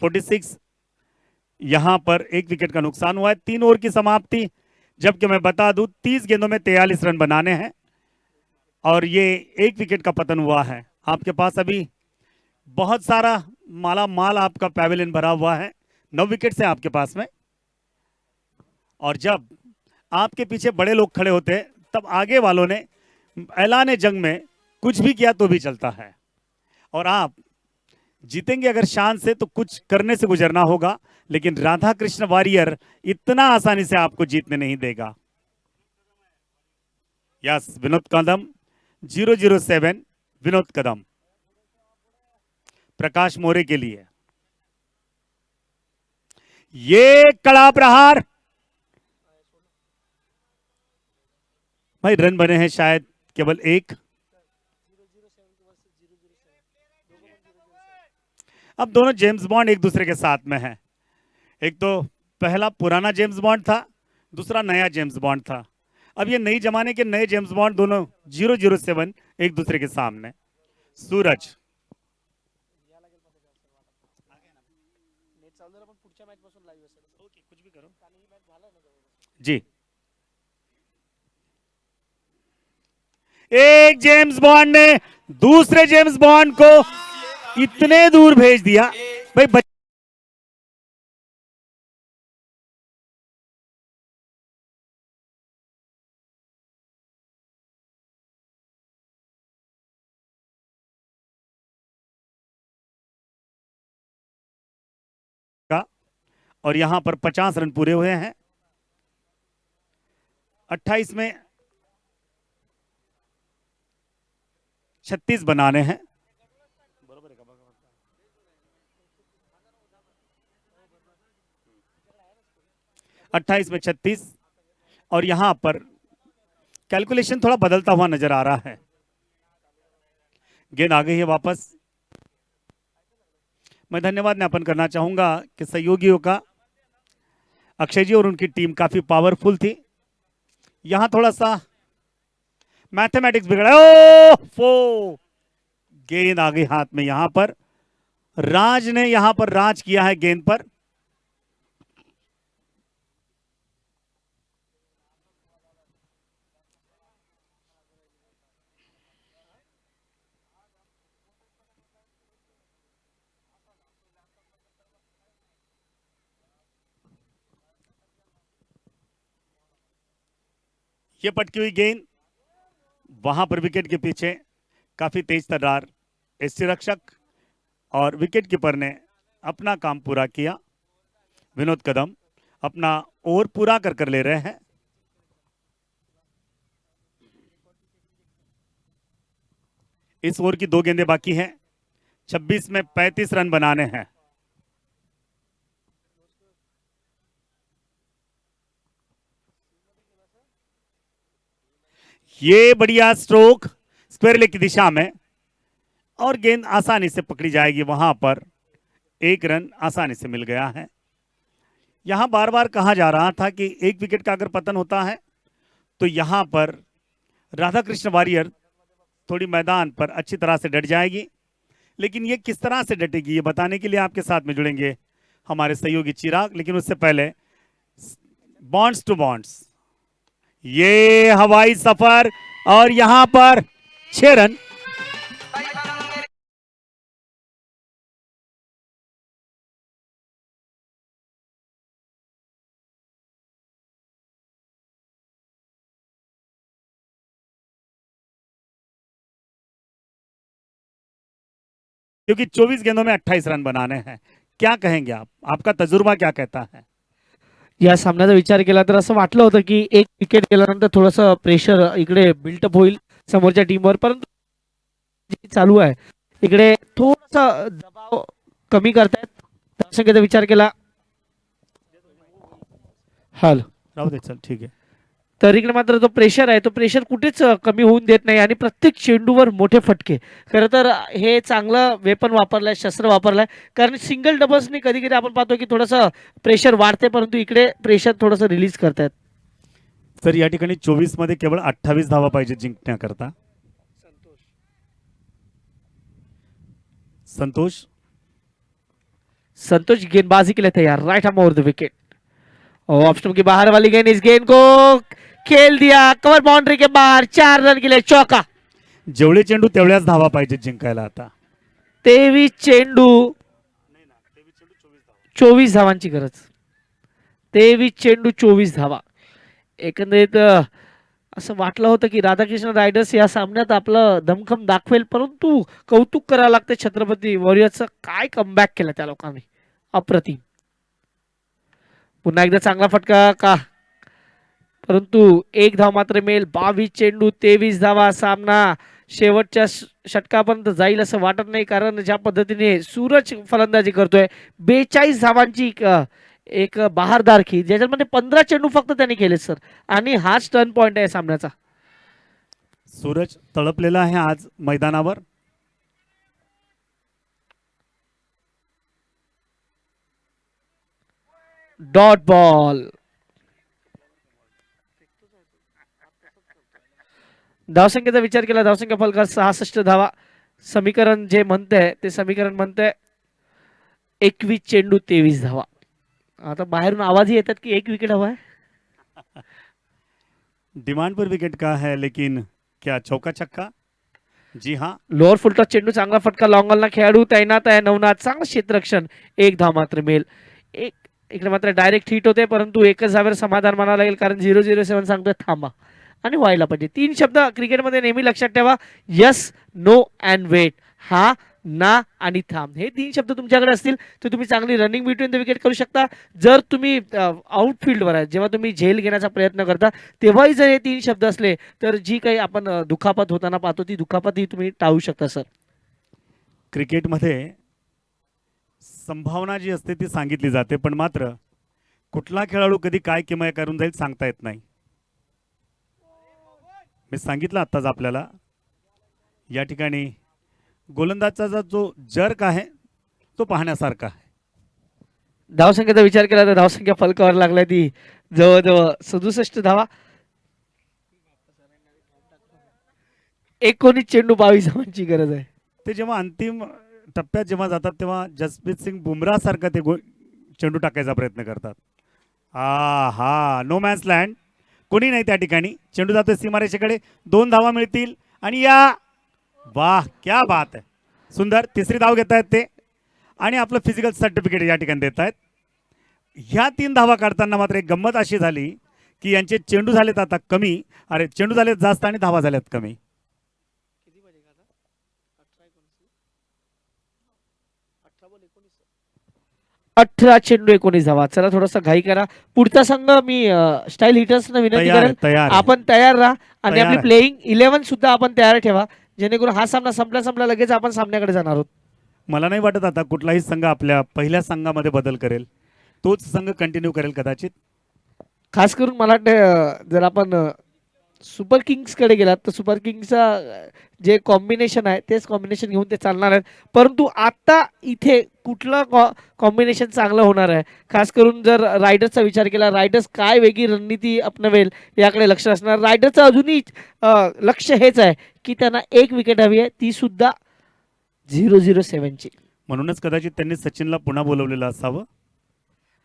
फोर्टी सिक्स, यहां पर 1 विकेट का नुकसान हुआ है। 3 ओवर की समाप्ति, जबकि मैं बता दूं 30 गेंदों में 43 रन बनाने हैं और ये 1 विकेट का पतन हुआ है। आपके पास अभी बहुत सारा माला माल आपका पैवेलियन भरा हुआ है। 9 विकेट से आपके पास में। और जब आपके पीछे बड़े लोग खड़े होते हैं, तब आगे वालों ने ऐलान जंग में कुछ भी किया तो भी चलता है। और आप जीतेंगे अगर शान से, तो कुछ करने से गुजरना होगा। लेकिन राधा कृष्ण वॉरियर इतना आसानी से आपको जीतने नहीं देगा। यस, विनोद कदम 007, विनोद कदम प्रकाश मोरे के लिए। ये कड़ा प्रहार, भाई रन बने हैं शायद केवल 1। अब दोनों जेम्स बॉन्ड एक दूसरे के साथ में हैं। एक तो पहला पुराना जेम्स बॉन्ड था, दूसरा नया जेम्स बॉन्ड था। अब ये नई जमाने के नए जेम्स बॉन्ड दोनों 007 एक दूसरे के सामने। सूरज, नेट चालू झालं पण पुढच्या मॅच पासून लाईव्ह असेल। ओके, कुछ भी करो कारण ही मॅच झाला ना जवळ। जी। एक जेम्स बॉन्ड ने दूसरे जेम्स बॉन्ड को इतने दूर भेज दिया भाई। और यहां पर 50 रन पूरे हुए हैं। 28 में 36 बनाने हैं। 28 में 36 और यहां पर कैलकुलेशन थोड़ा बदलता हुआ नजर आ रहा है। गेंद आ गई है वापस। मैं धन्यवाद ज्ञापन करना चाहूंगा कि सहयोगियों का, अक्षय जी और उनकी टीम काफी पावरफुल थी। यहां थोड़ा सा मैथमेटिक्स बिगड़ा। ओ फो, गेंद आ गई हाथ में। यहां पर राज ने यहां पर राज किया है गेंद पर। यह पटकी हुई गेंद वहां पर विकेट के पीछे काफी तेज तर्रार एसटी रक्षक और विकेट कीपर ने अपना काम पूरा किया। विनोद कदम अपना ओवर पूरा कर ले रहे हैं। इस ओवर की 2 गेंदें बाकी हैं। 26 में 35 रन बनाने हैं। ये बढ़िया स्ट्रोक स्क्वायर लेग की दिशा में और गेंद आसानी से पकड़ी जाएगी। वहां पर 1 रन आसानी से मिल गया है। यहां बार बार कहा जा रहा था कि 1 विकेट का अगर पतन होता है तो यहां पर राधा कृष्ण वारियर थोड़ी मैदान पर अच्छी तरह से डट जाएगी, लेकिन ये किस तरह से डटेगी ये बताने के लिए आपके साथ में जुड़ेंगे हमारे सहयोगी चिराग। लेकिन उससे पहले बॉन्ड्स टू बॉन्ड्स, ये हवाई सफर और यहां पर 6 रन। क्योंकि 24 गेंदों में 28 रन बनाने हैं। क्या कहेंगे आप, आपका तजुर्बा क्या कहता है? या सामन्याचा विचार केला तर असं वाटलं होतं की एक विकेट गेल्यानंतर थोडंसं प्रेशर इकडे बिल्टअप होईल समोरच्या टीमवर, परंतु जे चालू आहे इकडे थोडासा दबाव कमी करतायत. दर्शकांचा विचार केला. हाल राहू दे, चल ठीक आहे. तर इकडे मात्र जो प्रेशर आहे तो प्रेशर कुठेच कमी होऊन देत नाही आणि प्रत्येक चेंडूवर मोठे फटके. खरं तर हे चांगलं वेपन वापरलंय, शस्त्र वापरलंय, कारण सिंगल डबल्सने कधी कधी आपण पाहतो की थोडंसं प्रेशर वाढते, परंतु इकडे प्रेशर थोडंसं रिलीज करतायत. सर या ठिकाणी 24 मध्ये केवळ 28 धावा पाहिजे जिंकण्याकरता. संतोष संतोष गेंदबाजी के लिए तैयार. Right hand over the wicket. Option की बाहर वाली गेंद, इस गेंद को खेल दिया कवर बाउंड्री के बाहर. 4 रन के लिए चौका. जेवढे चेंडू तेवढ्याच धावा पाहिजे जिंकायला आता. 23 चेंडू 24 धावांची गरज. 23 चेंडू 24 धावा. एकंदरीत असं वाटलं होतं की राधाकृष्ण रायडर्स या सामन्यात आपलं दमखम दाखवेल, परंतु कौतुक करावं लागतं छत्रपती वॉरियर्सचं. काय कमबॅक केलं त्या लोकांनी, अप्रतिम. पुन्हा एकदा चांगला फटका का, परंतु 1 धाव मात्र मिळेल. 22 चेंडू 23 धावा. सामना शेवटच्या षटकापर्यंत जाईल असं वाटत नाही, कारण ज्या पद्धतीने सूरज फलंदाजी करतोय 42 धावांची एक बहारदार खेळी, ज्याच्यामध्ये 15 चेंडू फक्त त्यांनी केले सर, आणि हाच टर्न पॉइंट आहे सामन्याचा. सूरज तळपलेला आहे आज मैदानावर. Dot ball. धावसंख्येचा विचार केला, धावसंख्या फलकात 66 धावा. समीकरण जे म्हणतंय ते समीकरण म्हणतंय 21 चेंडू 23 धावा. आता बाहेरून आवाज येतात की 1 विकेट हवा है. डिमांड पर विकेट का है, लेकिन क्या चौका छक्का? जी हाँ, लोअर फुलटॉस चेंडू, चांगला फटका. लॉंगलना खेळाडू तैनात आहे. नवनाथ, चांगलं क्षेत्ररक्षण. 1 धाव मात्र मिळेल. एक इकडे मात्र डायरेक्ट हिट होते, परंतु एकच धावेवर समाधान मानावं लागेल, कारण 007 सांगतोय थांबा आणि व्हायला पाहिजे. 3 शब्द क्रिकेटमध्ये नेहमी लक्षात ठेवा: यस, नो अँड वेट. हा ना आणि थांब हे 3 शब्द तुमच्याकडे असतील तर तुम्ही चांगली रनिंग बिटवीन द विकेट करू शकता. जर तुम्ही आउटफील्डवर आहे, जेव्हा तुम्ही झेल घेण्याचा प्रयत्न करता, तेव्हाही जर हे 3 शब्द असले तर जी काही आपण दुखापत होताना पाहतो ती दुखापतही तुम्ही टाळू शकता सर. क्रिकेटमध्ये संभावना जी असते ती सांगितली जाते, पण मात्र कुठला खेळाडू कधी काय किमया करून जाईल सांगता येत नाही. मी सांगितलं आत्ताच आपल्याला, या ठिकाणी गोलंदाजाचा जो जर्क आहे तो पाहण्यासारखा आहे. धावसंख्येचा विचार केला तर धावसंख्या फलकावर लागलाय ती जवळजवळ 67 धावा. 19 चेंडू 22 धावांची गरज आहे. ते जेव्हा अंतिम टप्प्यात जेव्हा जातात तेव्हा जसप्रीत सिंग बुमराह सारखा ते चेंडू टाकायचा प्रयत्न करतात. हा नो मॅन्स लँड, कोणी नाही त्या ठिकाणी. चेंडू जातोय सीमारेषेकडे, 2 धावा मिळतील आणि या वाह क्या बात आहे, सुंदर. तिसरी धाव घेत आहेत ते आणि आपलं फिजिकल सर्टिफिकेट या ठिकाणी देत आहेत. ह्या 3 धावा काढताना मात्र एक गंमत अशी झाली की यांचे चेंडू झालेत आता कमी, अरे चेंडू झालेत जास्त आणि धावा झाल्यात कमी. 18 चेंडू 19 धावा. चला थोडासा घाई करा. पुढचा संघ मी स्टाईल हिटर्सना विनंती तयार आहे, करेल तयार आहे. आपण तयार राहा आणि तयार आपली आहे. प्लेइंग 11 सुद्धा आपण तयार ठेवा, जेणेकरून हा सामना संपल्या लगेच आपण सामन्याकडे जाणार आहोत. मला नाही वाटत आता कुठलाही संघ आपल्या पहिल्या संघामध्ये बदल करेल, तोच संघ कंटिन्यू करेल कदाचित. खास करून मला वाटतं जर आपण सुपर किंग्सकडे गेलात तर सुपर किंग्सचा जे कॉम्बिनेशन आहे तेच कॉम्बिनेशन घेऊन ते चालणार आहेत. परंतु आता इथे कुठलं कॉम्बिनेशन चांगलं होणार आहे, खास करून जर रायडर्सचा विचार केला, रायडर्स काय वेगळी रणनीती अपनवेल याकडे लक्ष असणार. रायडर्सचं अजूनही लक्ष हेच आहे की त्यांना 1 विकेट हवी आहे, ती सुद्धा 0-0-7ची. म्हणूनच कदाचित त्यांनी सचिनला पुन्हा बोलवलेलं असावं.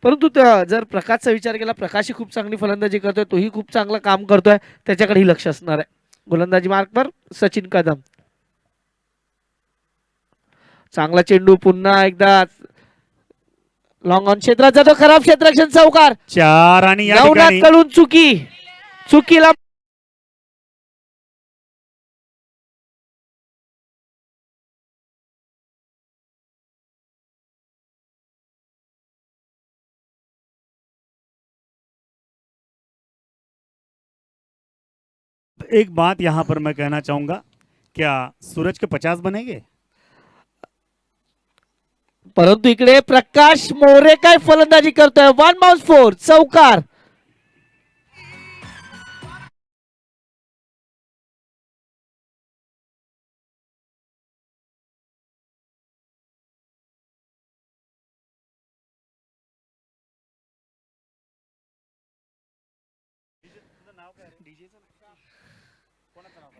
परंतु जर प्रकाशचा विचार केला, प्रकाशही खूप चांगली फलंदाजी करतोय, तोही खूप चांगलं काम करतोय, त्याच्याकडेही लक्ष असणार आहे. गोलंदाजी मार्कवर सचिन कदम. चांगला चेंडू पुन्हा एकदा लॉंग ऑन क्षेत्रात जातो, खराब क्षेत्ररक्षण चौकार. 4 आणि या ठिकाणी कडून चुकीला एक बात यहाँ पर मैं कहना चाहूंगा, क्या सूरज के 50 बनेंगे? परंतु इकडे प्रकाश मोरे काय फलंदाजी करतोय. 1 बाउंस 4 चौकार.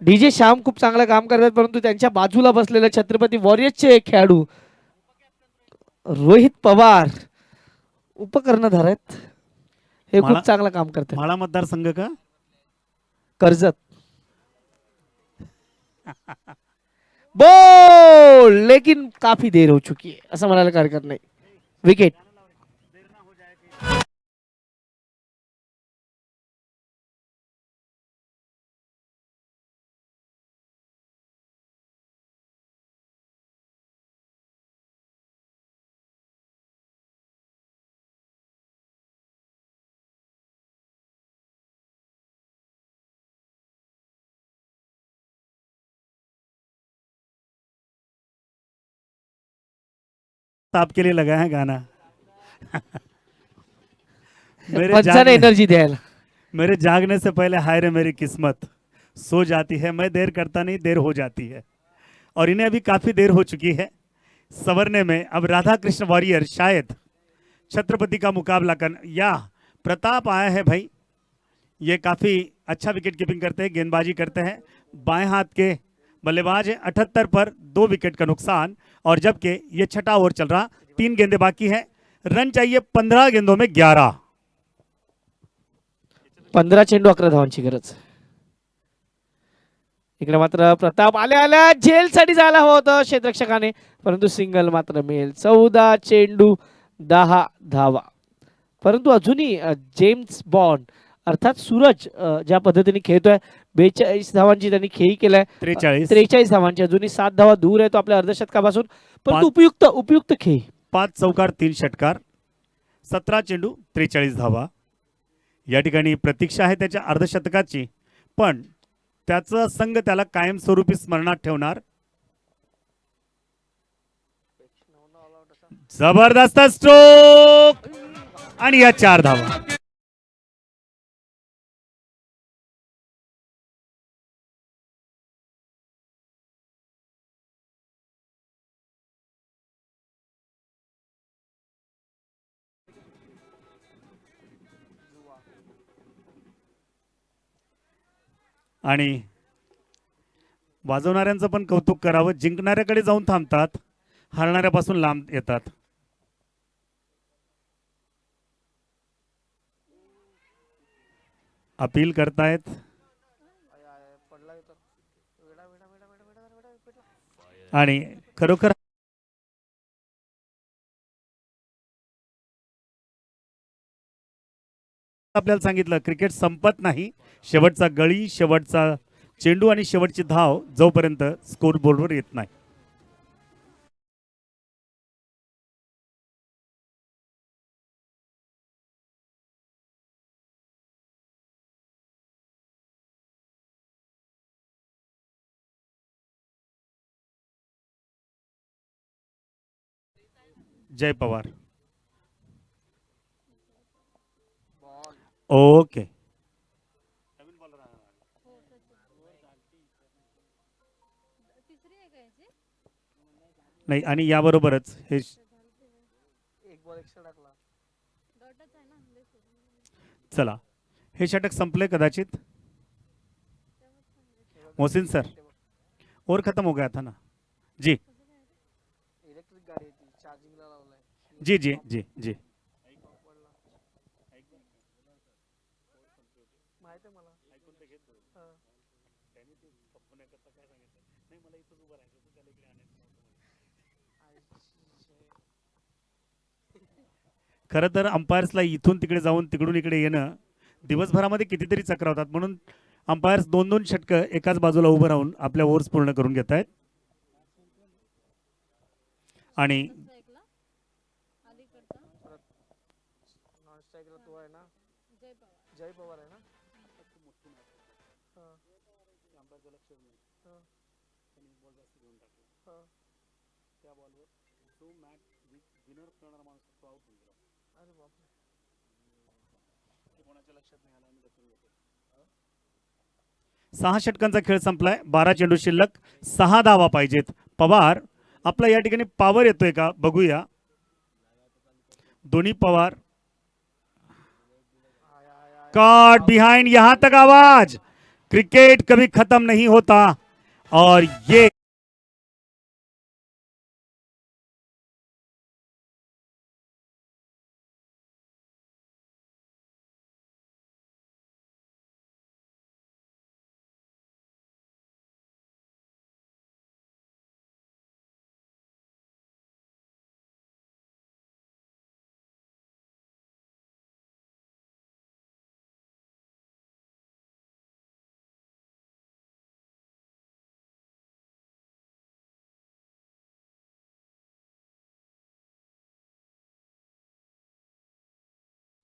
डीजे श्याम खूप चांगलं काम करतात, परंतु त्यांच्या बाजूला बसलेले छत्रपती वॉरियर्सचे खेळाडू रोहित पवार उपकर्णधार आहेत, हे खूप चांगलं काम करतात. माळा मतदारसंघ का? कर्जत. बॉल लेकिन काफी देर हो चुकी है, असं म्हणायला काय हरकत नाही. विकेट. आपके लिए लगा है गाना. एनर्जी द्यायला. मेरे जागने से पहले हाय रे मेरी किस्मत सो जाती है, मैं देर करता नहीं देर हो जाती है. और इन्हें अभी काफी देर हो चुकी है सवरने में. अब राधा कृष्ण वॉरियर शायद छत्रपति का मुकाबला कर, या प्रताप आया है भाई, ये काफी अच्छा विकेट कीपिंग करते हैं, गेंदबाजी करते हैं, बाएं हाथ के बल्लेबाज है. 78 पर 2 विकेट का नुकसान. और जबकि ये छठा ओवर चल रहा, 3 गेंदें बाकी हैं, रन चाहिए 15 गेंदों में 11. 15 चेंडू 11 धावांची गरज. इकडे मात्र प्रताप आल्या जेल साठी जायला हवं होतं क्षेत्ररक्षकाने, परंतु सिंगल मात्र मिळेल. 14 चेंडू 10 धावा. परंतु अजूनही जेम्स बॉन्ड अर्थात सूरज ज्या पद्धतीने खेळतोय 42 धावांची त्यांनी खेळी केलाय 43 43 धावांची अजूनही 7 धावा दूर आहे तो आपल्या अर्धशतकापासून परंतु उपयुक्त खेळी 5 चौकार 3 षटकार 17 चेंडू 43 धावा या ठिकाणी प्रतीक्षा आहे त्याच्या अर्धशतकाची पण त्याचा संघ त्याला कायमस्वरूपी स्मरणात ठेवणार जबरदस्त स्ट्रोक आणि या 4 धावा आणि वाजवणाऱ्यांचं पण कौतुक करावं जिंकणाऱ्याकडे जाऊन थांबतात हरणाऱ्यापासून लांब येतात अपील करतायत आणि खरोखर आपल्याला सांगितलं क्रिकेट संपत नाही शेवटचा गळी शेवटचा चेंडू आणि शेवटची धाव जोपर्यंत स्कोर बोर्डवर येत नाही जय पवार ओके नाही आणि याबरोबरच हे चला हे षटक संपले कदाचित मोहसिन सर और खत्म हो गया था ना जी इलेक्ट्रिक गाडी आहे ती चार्जिंगला लावलाय जी जी जी जी माहिती आहे मला खरं तर अंपायर्सला इथून तिकडे जाऊन तिकडून इकडे येणं दिवसभरामध्ये कितीतरी चक्र होतात म्हणून अंपायर्स 2-2 षटकं एकाच बाजूला उभं राहून आपल्या ओव्हर्स पूर्ण करून घेत आहेत आणि नॉन स्ट्रायकला तो आहे ना जय पवार आहे ना अरे बापरे 6 षटकांचा खेळ संपलाय 12 चेंडू शिल्लक 6 धावा पाहिजेत पवार आपला या ठिकाणी पॉवर येतोय का बघूया दोन्ही पवार कॉट बिहाइंड यहां तक आवाज क्रिकेट कभी खत्म नहीं होता और ये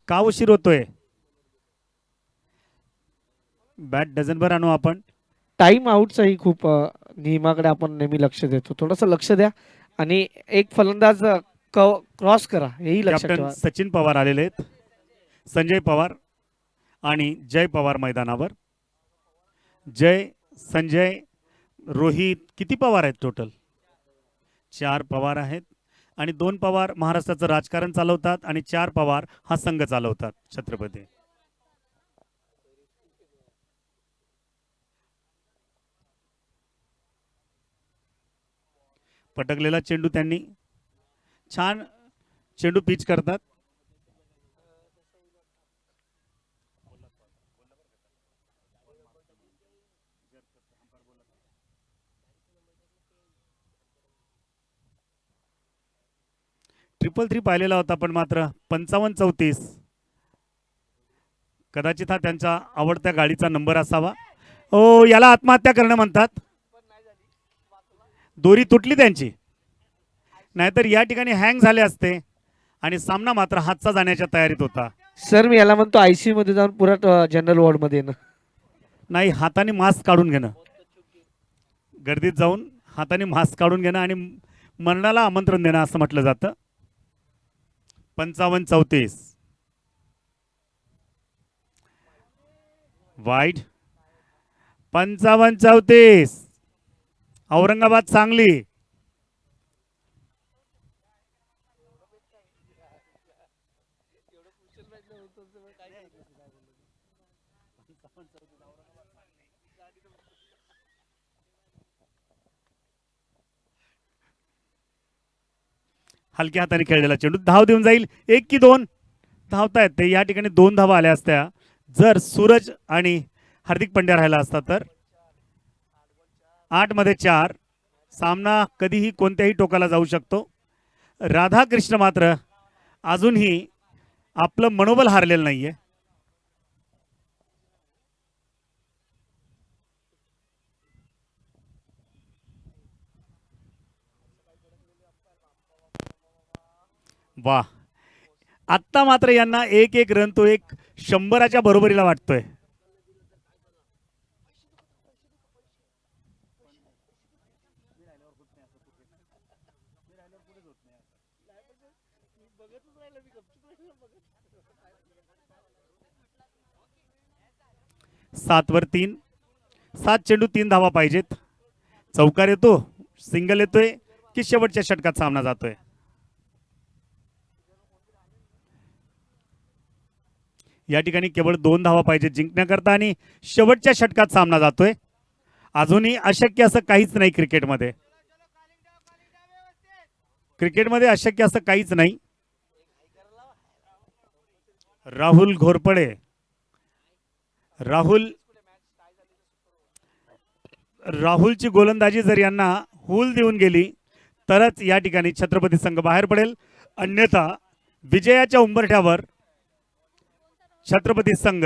का उशीर होतोय बॅट डझनभर आणू आपण टाइम आउटचाही खूप नियमाकडे आपण नेहमी लक्ष देतो थोडंसं लक्ष द्या आणि एक फलंदाज क्रॉस करा हेही लक्षात कॅप्टन ठेवा सचिन पवार आलेले आहेत संजय पवार आणि जय पवार मैदानावर जय संजय रोहित किती पवार आहेत टोटल 4 पवार आहेत आणि 2 पवार महाराष्ट्राचं राजकारण चालवतात आणि 4 पवार हा संघ चालवतात छत्रपती पटकलेला चेंडू त्यांनी छान चेंडू पिच करतात ट्रिपल 3 पाहिलेला होता पण मात्र 55-34 कदाचित हा त्यांच्या आवडत्या गाडीचा नंबर असावा. ओ, याला आत्महत्या करणं म्हणतात. दोरी तुटली त्यांची, नाहीतर या ठिकाणी हँग झाले असते आणि सामना मात्र हातचा जाण्याच्या तयारीत होता. सर मी याला म्हणतो आयसीयू मध्ये जाऊन पुरा जनरल वॉर्ड मध्ये येणं. नाही, हाताने मास्क काढून घेणं, गर्दीत जाऊन हाताने मास्क काढून घेणं आणि मरणाला आमंत्रण देणं असं म्हटलं जातं. 55-34 वाईड. 55-34 औरंगाबाद सांगली. हलक्या हाताने खेळलेला चेंडू धाव देऊन जाईल. 1 की 2 धावतायत ते. या ठिकाणी 2 धावा आल्या असत्या जर सूरज आणि हार्दिक पंड्या राहिला असता तर. 8 मध्ये 4. सामना कधीही कोणत्याही टोकाला जाऊ शकतो. राधाकृष्ण मात्र अजूनही आपलं मनोबल हारलेलं नाहीये. वाह, आत्ता मात्र यांना एक एक रन तो एक 100च्या बरोबरीला वाटतोय. सात वर 3. 7 चेंडू 3 धावा पाहिजेत. चौकार येतो, सिंगल येतोय की शेवटच्या षटकात सामना जातोय. या ठिकाणी केवळ 2 धावा पाहिजे जिंकण्याकरता आणि शेवटच्या षटकात सामना जातोय. अजूनही अशक्य असं काहीच नाही क्रिकेटमध्ये. क्रिकेटमध्ये अशक्य असं काहीच नाही. राहुल घोरपडे. राहुलची गोलंदाजी जर यांना हूल देऊन गेली तरच या ठिकाणी छत्रपती संघ बाहेर पडेल. अन्यथा विजयाच्या उंबरठ्यावर छत्रपती संघ.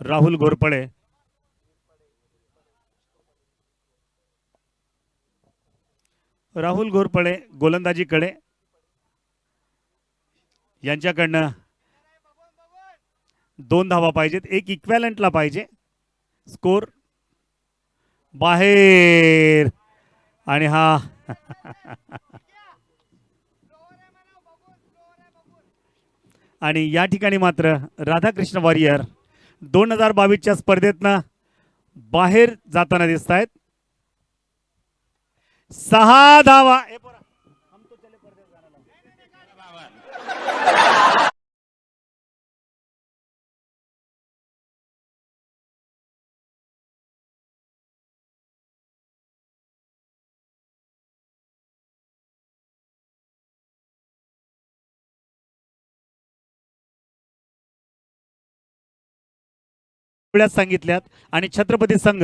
राहुल घोरपडे. राहुल घोरपडे गोलंदाजीकडे. यांच्याकडनं 2 धावा पाहिजेत. एक इक्वॅलंटला पाहिजे. स्कोर बाहेर आणि हा आणि या ठिकाणी मात्र राधाकृष्ण वॉरियर 2022च्या स्पर्धेतनं बाहेर जाताना दिसत आहेत. 6 धावा. सांगितल्यात आणि छत्रपती संघ